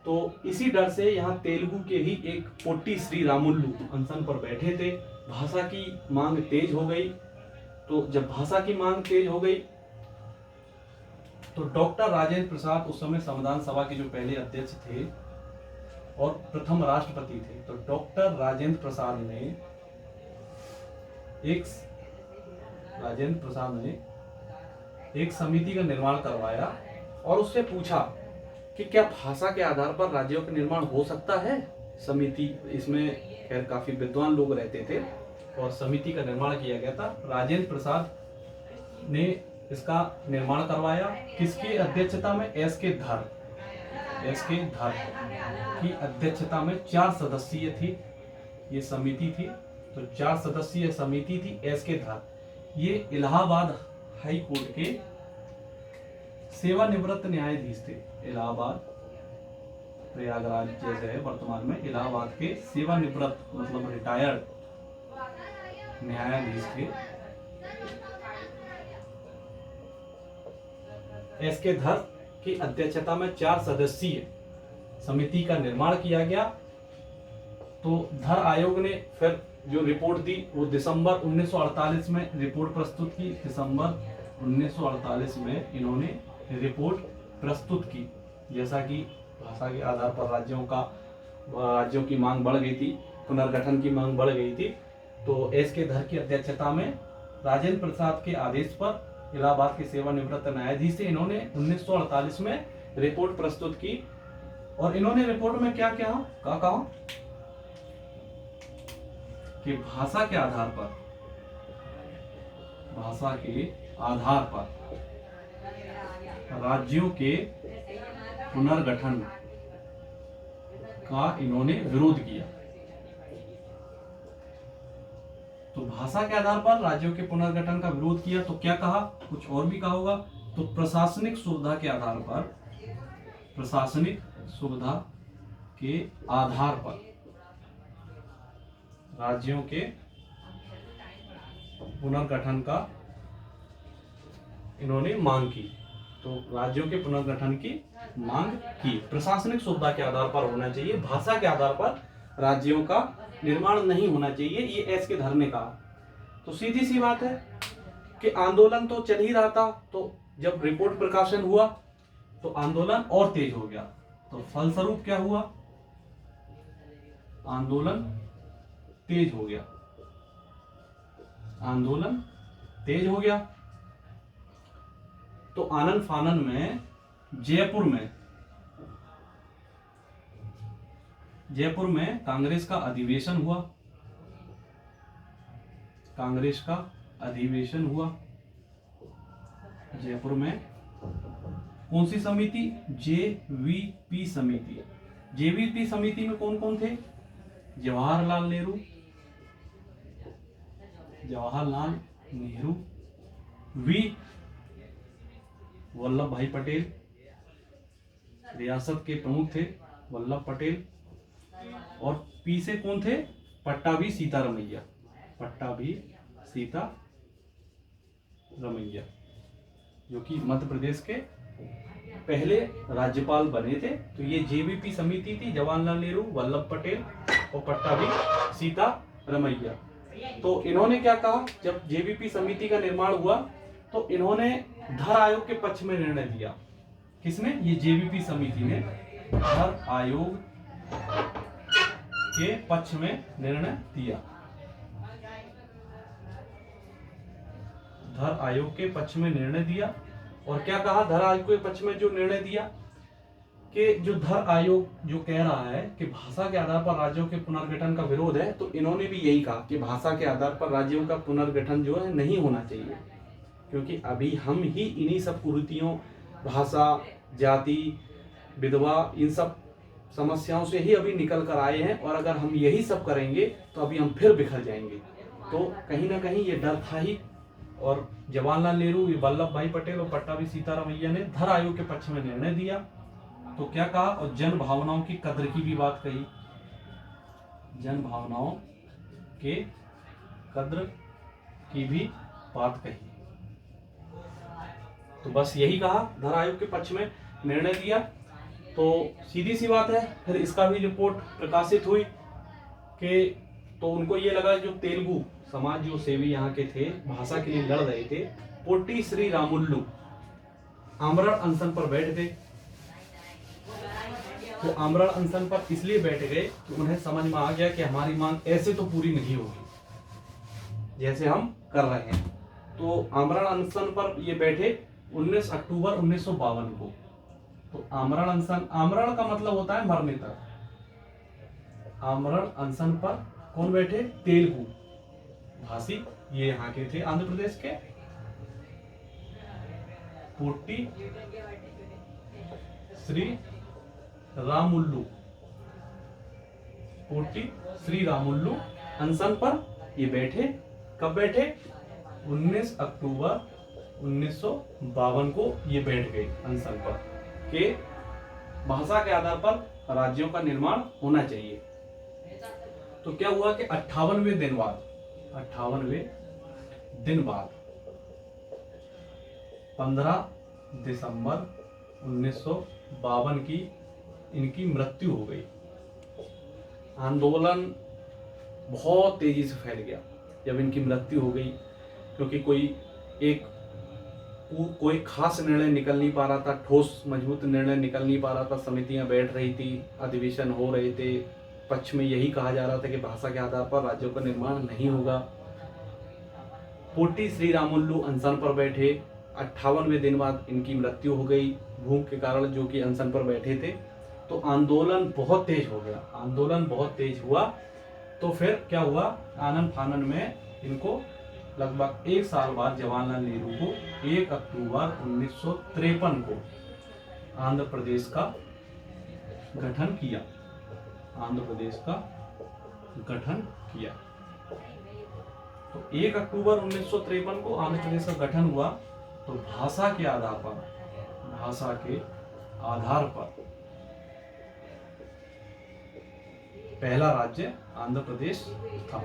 तो इसी डर से यहाँ तेलुगु के ही एक पोट्टी श्री रामुलु अनशन पर बैठे थे। भाषा की मांग तेज हो गई। तो जब भाषा की मांग तेज हो गई तो डॉक्टर राजेंद्र प्रसाद उस समय संविधान सभा के जो पहले अध्यक्ष थे और प्रथम राष्ट्रपति थे, तो डॉक्टर राजेंद्र प्रसाद ने एक समिति का निर्माण करवाया और उससे पूछा कि क्या भाषा के आधार पर राज्यों का निर्माण हो सकता है। समिति, इसमें खैर काफी विद्वान लोग रहते थे और समिति का निर्माण किया गया था। राजेंद्र प्रसाद ने इसका निर्माण करवाया। किसकी अध्यक्षता में? एस के धर की अध्यक्षता में 4 सदस्यीय थी ये समिति थी। तो 4 सदस्यीय समिति थी एस के धर। ये इलाहाबाद हाई कोर्ट के सेवानिवृत्त न्यायाधीश थे। इलाहाबाद, प्रयागराज जैसे है वर्तमान में, इलाहाबाद के सेवानिवृत्त मतलब रिटायर्ड न्यायाधीश थे। एस के धर की अध्यक्षता में 4 सदस्यीय समिति का निर्माण किया गया। तो धर आयोग ने फिर जो रिपोर्ट दी वो दिसंबर 1948 में रिपोर्ट प्रस्तुत की। दिसंबर 1948 में इन्होंने रिपोर्ट प्रस्तुत की। जैसा कि भाषा के आधार पर राज्यों की मांग बढ़ गई थी, पुनर्गठन की मांग बढ़ गई थी, तो एस के धर की अध्यक्षता में राजेंद्र प्रसाद के आदेश पर इलाहाबाद के सेवानिवृत्त न्यायाधीश थे, इन्होंने 1948 में रिपोर्ट प्रस्तुत की। और इन्होंने रिपोर्ट में क्या कहा कि भाषा के आधार पर राज्यों के पुनर्गठन का इन्होंने विरोध किया। तो भाषा के आधार पर राज्यों के पुनर्गठन का विरोध किया तो क्या कहा? कुछ और भी कहा होगा। तो प्रशासनिक सुविधा के आधार पर राज्यों के पुनर्गठन का इन्होंने मांग की। तो राज्यों के पुनर्गठन की मांग की। प्रशासनिक सुविधा के आधार पर होना चाहिए, भाषा के आधार पर राज्यों का निर्माण नहीं होना चाहिए, ये एस के धर ने कहा। तो सीधी सी बात है कि आंदोलन तो चल ही रहा था, तो जब रिपोर्ट प्रकाशन हुआ तो आंदोलन और तेज हो गया। तो फलस्वरूप क्या हुआ, आंदोलन तेज हो गया, आंदोलन तेज हो गया। तो आनन फानन में जयपुर में कांग्रेस का अधिवेशन हुआ, कांग्रेस का अधिवेशन हुआ जयपुर में। कौन सी समिति, जेवीपी समिति। जेवीपी समिति में कौन कौन थे, जवाहरलाल नेहरू, वी वल्लभ भाई पटेल, रियासत के प्रमुख थे वल्लभ पटेल, और पी से कौन थे, पट्टाभी सीतारमैया, पट्टाभी सीतारमैया, जो कि मध्य प्रदेश के पहले राज्यपाल बने थे। तो ये जेवीपी समिति थी, जवाहरलाल नेहरू, वल्लभ पटेल और पट्टाभी सीतारमैया। तो इन्होंने क्या कहा, जब जेवीपी समिति का निर्माण हुआ तो इन्होंने धर आयोग के पक्ष में निर्णय दिया। किसने, ये जेवीपी समिति ने धर आयोग के पक्ष में निर्णय दिया, धर आयोग के पक्ष में निर्णय दिया। और क्या कहा, धर आयोग के पक्ष में जो निर्णय दिया कि जो धर आयोग जो कह रहा है कि भाषा के आधार पर राज्यों के पुनर्गठन का विरोध है, तो इन्होंने भी यही कहा कि भाषा के आधार पर राज्यों का पुनर्गठन जो है नहीं होना चाहिए, क्योंकि अभी हम ही इन्हीं सब कुरीतियों, भाषा, जाति, विधवा, इन सब समस्याओं से ही अभी निकल कर आए हैं, और अगर हम यही सब करेंगे तो अभी हम फिर बिखर जाएंगे। तो कहीं ना कहीं ये डर था ही, और जवाहरलाल नेहरू, वल्लभ भाई पटेल और पट्टाभी सीतारमैया ने धर आयोग के पक्ष में निर्णय दिया। तो क्या कहा, और जन भावनाओं की कद्र की भी बात कही, जन भावनाओं के कद्र की भी बात कही। तो बस यही कहा, धर आयोग के पक्ष में निर्णय दिया। तो सीधी सी बात है, फिर इसका भी रिपोर्ट प्रकाशित हुई कि तो उनको ये लगा, जो तेलुगु समाज जो सेवी यहाँ के थे, भाषा के लिए लड़ रहे थे, पोट्टी श्री रामुल्लू आमरण अनशन पर बैठ गए। तो आमरण अनशन पर इसलिए बैठ गए कि उन्हें समझ में आ गया कि हमारी मांग ऐसे तो पूरी नहीं होगी जैसे हम कर रहे हैं। तो आमरण अनशन पर ये बैठे 19 अक्टूबर 1952 को। तो आमरण अनशन, आमरण का मतलब होता है मरने तक। आमरण अनशन पर कौन बैठे, तेलुगु भाषी, ये यहाँ के थे आंध्र प्रदेश के, पोट्टी श्री रामुल्लू, पोट्टी श्री रामुल्लू अनशन पर ये बैठे। कब बैठे, 19 अक्टूबर 1952 को ये बैठ गए अनशन पर कि भाषा के आधार पर राज्यों का निर्माण होना चाहिए। तो क्या हुआ कि 58वें दिन बाद 15 दिसंबर 1952 की इनकी मृत्यु हो गई। आंदोलन बहुत तेजी से फैल गया जब इनकी मृत्यु हो गई, क्योंकि कोई खास निर्णय निकल नहीं पा रहा था, ठोस मजबूत निर्णय निकल नहीं पा रहा था। समितियां बैठ रही थी, अधिवेशन हो रहे थे, पक्ष में यही कहा जा रहा था कि भाषा के आधार पर राज्यों का निर्माण नहीं होगा। पोट्टी श्री रामुल्लू अनशन पर बैठे, 58वें दिन बाद इनकी मृत्यु हो गई भूख के कारण, जो कि अनशन पर बैठे थे। तो आंदोलन बहुत तेज हो गया, आंदोलन बहुत तेज हुआ। तो फिर क्या हुआ, आनन फानन में इनको लगभग 1 साल बाद जवाहरलाल नेहरू को 1 अक्टूबर 1953 को आंध्र प्रदेश का गठन किया, आंध्र प्रदेश का गठन किया। तो 1 अक्टूबर 1953 को आंध्र प्रदेश का गठन हुआ। तो भाषा के आधार पर पहला राज्य आंध्र प्रदेश था।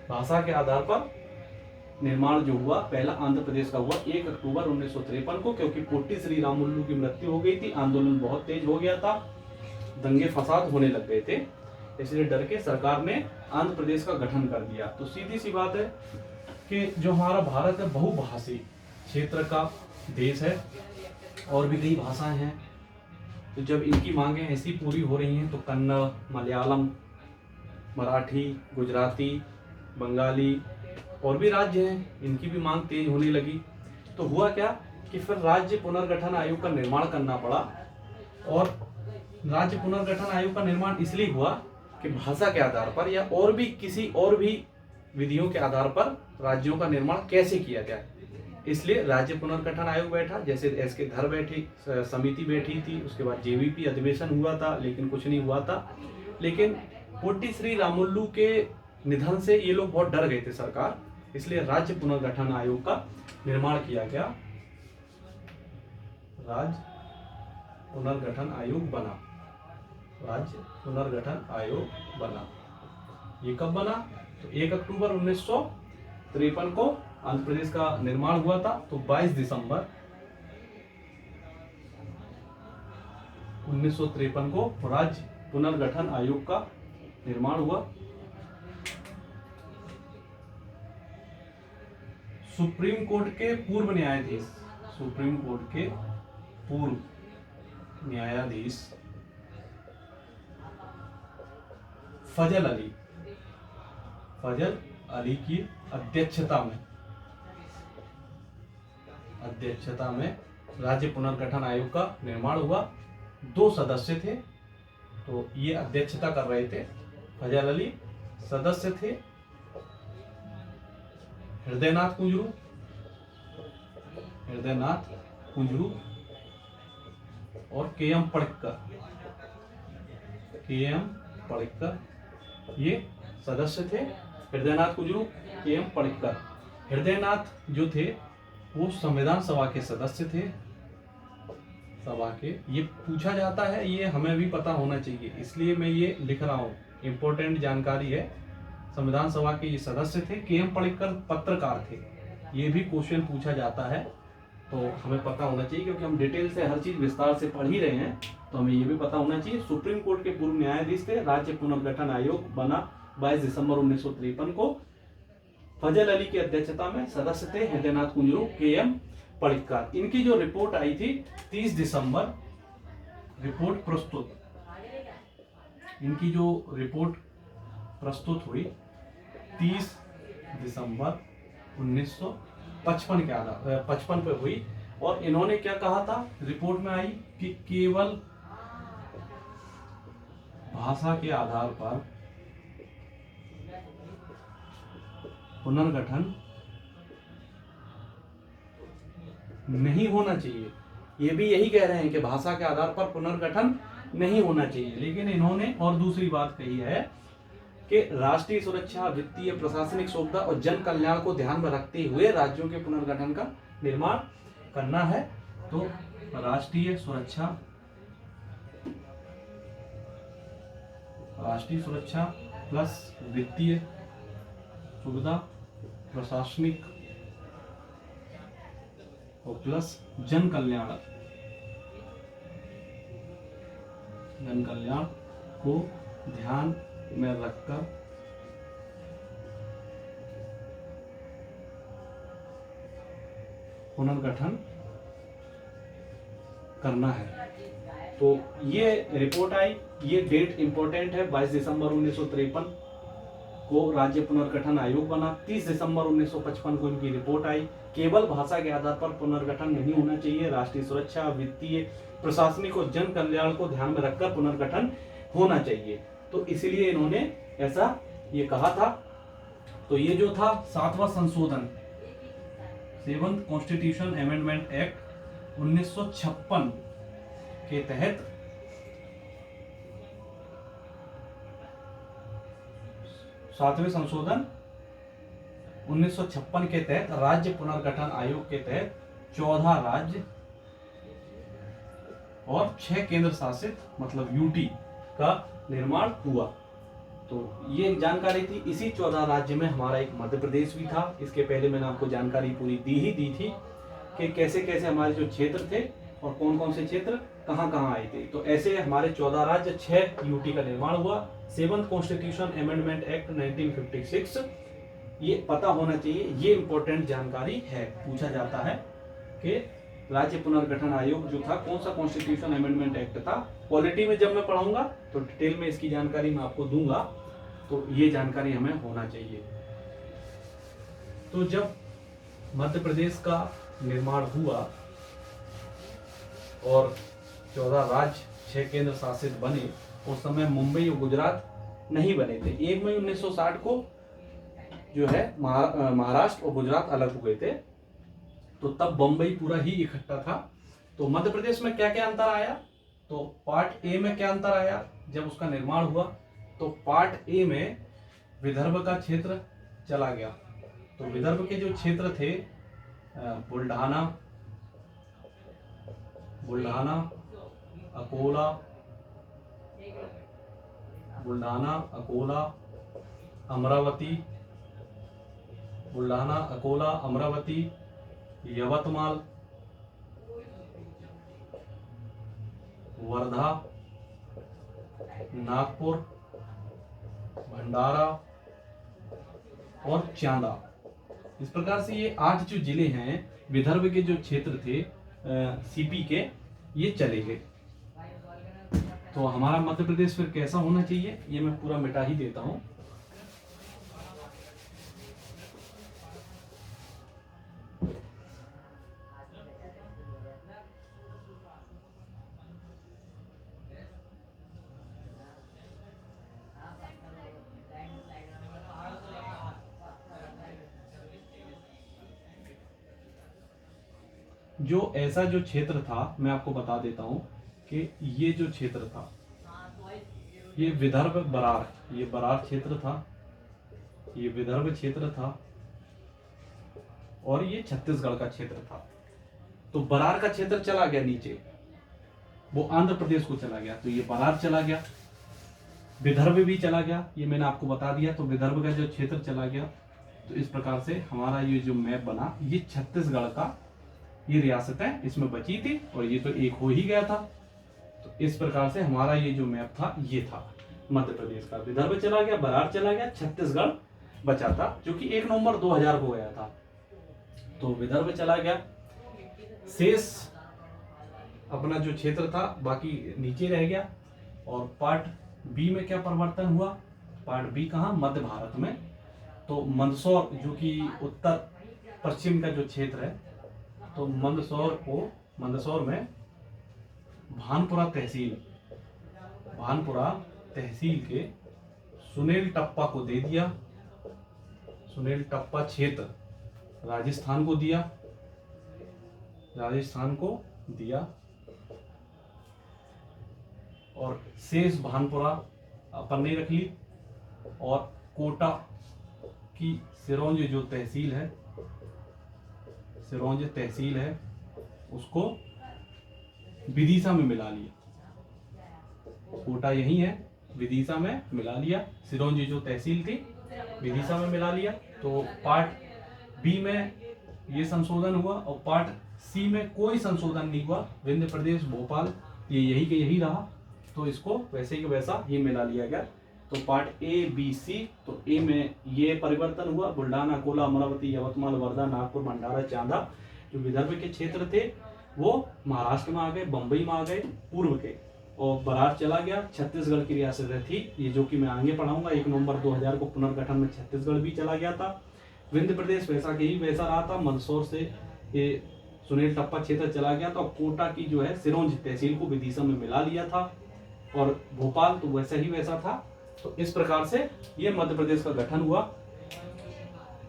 भाषा के आधार पर निर्माण जो हुआ पहला आंध्र प्रदेश का हुआ 1 अक्टूबर 1953 को, क्योंकि पोट्टी श्री रामुलु की मृत्यु हो गई थी, आंदोलन बहुत तेज हो गया था, दंगे फसाद होने लग गए थे, इसलिए डर के सरकार ने आंध्र प्रदेश का गठन कर दिया। तो सीधी सी बात है कि जो हमारा भारत है बहुभाषी क्षेत्र का देश है और भी कई भाषाएं हैं। तो जब इनकी मांगें ऐसी पूरी हो रही हैं तो कन्नड़, मलयालम, मराठी, गुजराती, बंगाली और भी राज्य हैं, इनकी भी मांग तेज होने लगी। तो हुआ क्या कि फिर राज्य पुनर्गठन आयोग का निर्माण करना पड़ा। और राज्य पुनर्गठन आयोग का निर्माण इसलिए हुआ कि भाषा के आधार पर या और भी किसी और भी विधियों के आधार पर राज्यों का निर्माण कैसे किया जाए, इसलिए राज्य पुनर्गठन आयोग बैठा। जैसे एस.के. धर बैठी समिति बैठी थी, उसके बाद जेवीपी अधिवेशन हुआ था, लेकिन कुछ नहीं हुआ था। लेकिन पोट्टी श्री रामुलु के निधन से ये लोग बहुत डर गए थे सरकार, इसलिए राज्य पुनर्गठन आयोग का निर्माण किया गया। राज्य पुनर्गठन आयोग बना, राज्य पुनर्गठन आयोग बना। ये कब बना? तो 1 अक्टूबर 1953 को आंध्र प्रदेश का निर्माण हुआ था। तो 22 दिसंबर 1953 को राज्य पुनर्गठन आयोग का निर्माण हुआ। सुप्रीम कोर्ट के पूर्व न्यायाधीश, सुप्रीम कोर्ट के पूर्व न्यायाधीश फजल अली की अध्यक्षता में राज्य पुनर्गठन आयोग का निर्माण हुआ। 2 सदस्य थे, तो ये अध्यक्षता कर रहे थे फजल अली। सदस्य थे हृदयनाथ कुंजरू और के.एम. पड़िक्कर, ये सदस्य थे। हृदयनाथ कुंजरू, के.एम. पड़िक्कर। हृदयनाथ जो थे वो संविधान सभा के सदस्य थे, सभा के। ये पूछा जाता है, ये हमें भी पता होना चाहिए, इसलिए मैं ये लिख रहा हूँ, इंपॉर्टेंट जानकारी है। संविधान सभा के ये सदस्य थे। के.एम. पड़िक्कर पत्रकार थे, ये भी क्वेश्चन पूछा जाता है, तो हमें पता होना चाहिए, क्योंकि हम डिटेल से हर चीज विस्तार से पढ़ ही रहे हैं, तो हमें ये भी पता होना चाहिए। सुप्रीम कोर्ट के पूर्व न्यायाधीश थे। राज्य पुनर्गठन आयोग बना 22 दिसंबर 1953 को। फजल अली की अध्यक्षता में सदस्य थे हृदयनाथ कुंजरू, के.एम. पड़िक्कर। इनकी जो रिपोर्ट आई थी 30 दिसंबर, रिपोर्ट प्रस्तुत, इनकी जो रिपोर्ट प्रस्तुत हुई 30 दिसंबर 1955 के आधार 55 पे हुई। और इन्होंने क्या कहा था रिपोर्ट में आई कि केवल भाषा के आधार पर पुनर्गठन नहीं होना चाहिए। ये भी यही कह रहे हैं कि भाषा के आधार पर पुनर्गठन नहीं होना चाहिए, लेकिन इन्होंने और दूसरी बात कही है कि राष्ट्रीय सुरक्षा, वित्तीय, प्रशासनिक सुविधा और जन कल्याण को ध्यान में रखते हुए राज्यों के पुनर्गठन का निर्माण करना है। तो राष्ट्रीय सुरक्षा प्लस वित्तीय सुविधा, प्रशासनिक और प्लस जन कल्याण को ध्यान में रखकर पुनर्गठन करना है। तो ये रिपोर्ट आई, ये डेट इंपॉर्टेंट है। 22 दिसंबर 1953 को राज्य पुनर्गठन आयोग बना। 30 दिसंबर 1955 को इनकी रिपोर्ट आई। केवल भाषा के आधार पर पुनर्गठन नहीं होना चाहिए, राष्ट्रीय सुरक्षा, वित्तीय, प्रशासनिक और जन कल्याण को ध्यान में रखकर पुनर्गठन होना चाहिए। तो इसीलिए इन्होंने ऐसा ये कहा था। तो ये जो था 7वां संशोधन, 7th कॉन्स्टिट्यूशन अमेंडमेंट एक्ट 1956 के तहत 7वें संशोधन 1956 के तहत राज्य पुनर्गठन आयोग के तहत 14 राज्य और 6 केंद्र शासित मतलब यूटी का निर्माण हुआ। तो ये एक जानकारी थी। इसी 14 राज्य में हमारा एक मध्य प्रदेश भी था। इसके पहले मैंने आपको जानकारी पूरी दी थी कि कैसे कैसे हमारे जो क्षेत्र थे और कौन कौन से क्षेत्र कहाँ कहाँ आए थे। तो ऐसे हमारे 14 राज्य, 6 यूटी का निर्माण हुआ। 7th कॉन्स्टिट्यूशन अमेंडमेंट एक्ट 1956, ये पता होना चाहिए, ये इंपॉर्टेंट जानकारी है। पूछा जाता है कि राज्य पुनर्गठन आयोग जो था कौन सा कॉन्स्टिट्यूशन अमेंडमेंट एक्ट था। क्वालिटी में जब मैं पढ़ाऊंगा तो डिटेल में इसकी जानकारी मैं आपको दूंगा, तो ये जानकारी हमें होना चाहिए। तो जब मध्य प्रदेश का निर्माण हुआ और 14 राज्य, 6 केंद्र शासित बने, उस समय मुंबई और गुजरात नहीं बने थे। 1 मई 1960 को जो है महाराष्ट्र और गुजरात अलग हुए थे, तो तब बंबई पूरा ही इकट्ठा था। तो मध्य प्रदेश में क्या क्या अंतर आया, तो पार्ट ए में क्या अंतर आया जब उसका निर्माण हुआ, तो पार्ट ए में विदर्भ का क्षेत्र चला गया। तो विदर्भ के जो क्षेत्र थे बुल्ढाना, अकोला, अमरावती, यवतमाल, वर्धा, नागपुर, भंडारा और चांदा। इस प्रकार से ये 8 जो जिले हैं विदर्भ के जो क्षेत्र थे सीपी के, ये चले गए। तो हमारा मध्य प्रदेश फिर कैसा होना चाहिए, ये मैं पूरा मिटा ही देता हूं। जो ऐसा जो क्षेत्र था, मैं आपको बता देता हूं कि ये जो क्षेत्र था, ये विदर्भ बरार, ये बरार क्षेत्र था, ये विदर्भ क्षेत्र था और ये छत्तीसगढ़ का क्षेत्र था। तो बरार का क्षेत्र चला गया नीचे, वो आंध्र प्रदेश को चला गया, तो ये बरार चला गया। विदर्भ भी चला गया, ये मैंने आपको बता दिया। तो विदर्भ का जो क्षेत्र चला गया, तो इस प्रकार से हमारा ये जो मैप बना, ये छत्तीसगढ़ का, ये रियासतें इसमें बची थी और ये तो एक हो ही गया था। तो इस प्रकार से हमारा ये जो मैप था, ये था मध्य प्रदेश का। विदर्भ चला गया, बरार चला गया, छत्तीसगढ़ बचा था, जो कि 1 नवंबर 2000 को गया था। तो विदर्भ चला गया, शेष अपना जो क्षेत्र था बाकी नीचे रह गया। और पार्ट बी में क्या परिवर्तन हुआ, पार्ट बी कहाँ, मध्य भारत में। तो मंदसौर जो कि उत्तर पश्चिम का जो क्षेत्र है, तो मंदसौर में भानपुरा तहसील के सुनील टप्पा को दे दिया। सुनील टप्पा क्षेत्र राजस्थान को दिया और शेष भानपुरा अपन ने रख ली। और कोटा की सिरोंज जो तहसील है, उसको विदिशा में मिला लिया। कोटा यही है, विदिशा में मिला लिया। सिरोंज जो तहसील थी, विदिशा में मिला लिया। तो पार्ट बी में ये संशोधन हुआ और पार्ट सी में कोई संशोधन नहीं हुआ। विंध्य प्रदेश, भोपाल, ये यही के यही रहा, तो इसको वैसे ही वैसा ये मिला लिया गया। तो पार्ट ए बी सी, तो ए में ये परिवर्तन हुआ। बुल्ढाना, अकोला, अमरावती, यवतमाल, वर्धा, नागपुर, भंडारा, चांदा जो विदर्भ के क्षेत्र थे वो महाराष्ट्र में आ गए, बंबई में आ गए पूर्व के। और बरार चला गया, छत्तीसगढ़ की रियासतें थी ये, जो कि मैं आगे पढ़ाऊंगा। 1 नवंबर 2000 को पुनर्गठन में छत्तीसगढ़ भी चला गया था। विंध्य प्रदेश वैसा के ही वैसा रहा था। मंदसौर से ये सुनील टप्पा क्षेत्र चला गया था। कोटा की जो है सिरोंज तहसील को विदिशा में मिला लिया था और भोपाल तो वैसा ही वैसा था। तो इस प्रकार से ये मध्य प्रदेश का गठन हुआ।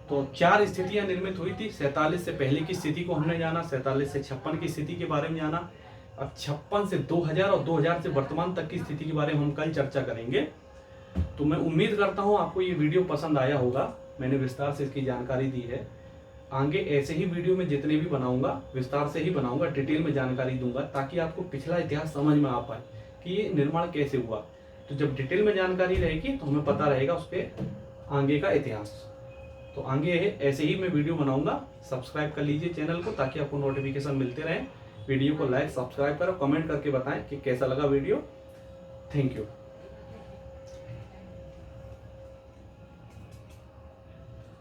तो 4 स्थितियां निर्मित हुई थी। 47 से पहले की स्थिति को हमने जाना, 47 से 56 की स्थिति के बारे में जाना। अब 56 से 2000 और 2000 से वर्तमान तक की स्थिति के बारे में हम कल चर्चा करेंगे। तो मैं उम्मीद करता हूं आपको ये वीडियो पसंद आया होगा। मैंने विस्तार से इसकी जानकारी दी है। आगे ऐसे ही वीडियो में जितने भी बनाऊंगा विस्तार से ही बनाऊंगा, डिटेल में जानकारी दूंगा, ताकि आपको पिछला इतिहास समझ में आ पाए कि ये निर्माण कैसे हुआ। तो जब डिटेल में जानकारी रहेगी तो हमें पता रहेगा उसके आगे का इतिहास। तो आगे ऐसे ही मैं वीडियो बनाऊंगा। सब्सक्राइब कर लीजिए चैनल को ताकि आपको नोटिफिकेशन मिलते रहें। वीडियो को लाइक सब्सक्राइब करो, कमेंट करके बताएं कि कैसा लगा वीडियो। Thank you.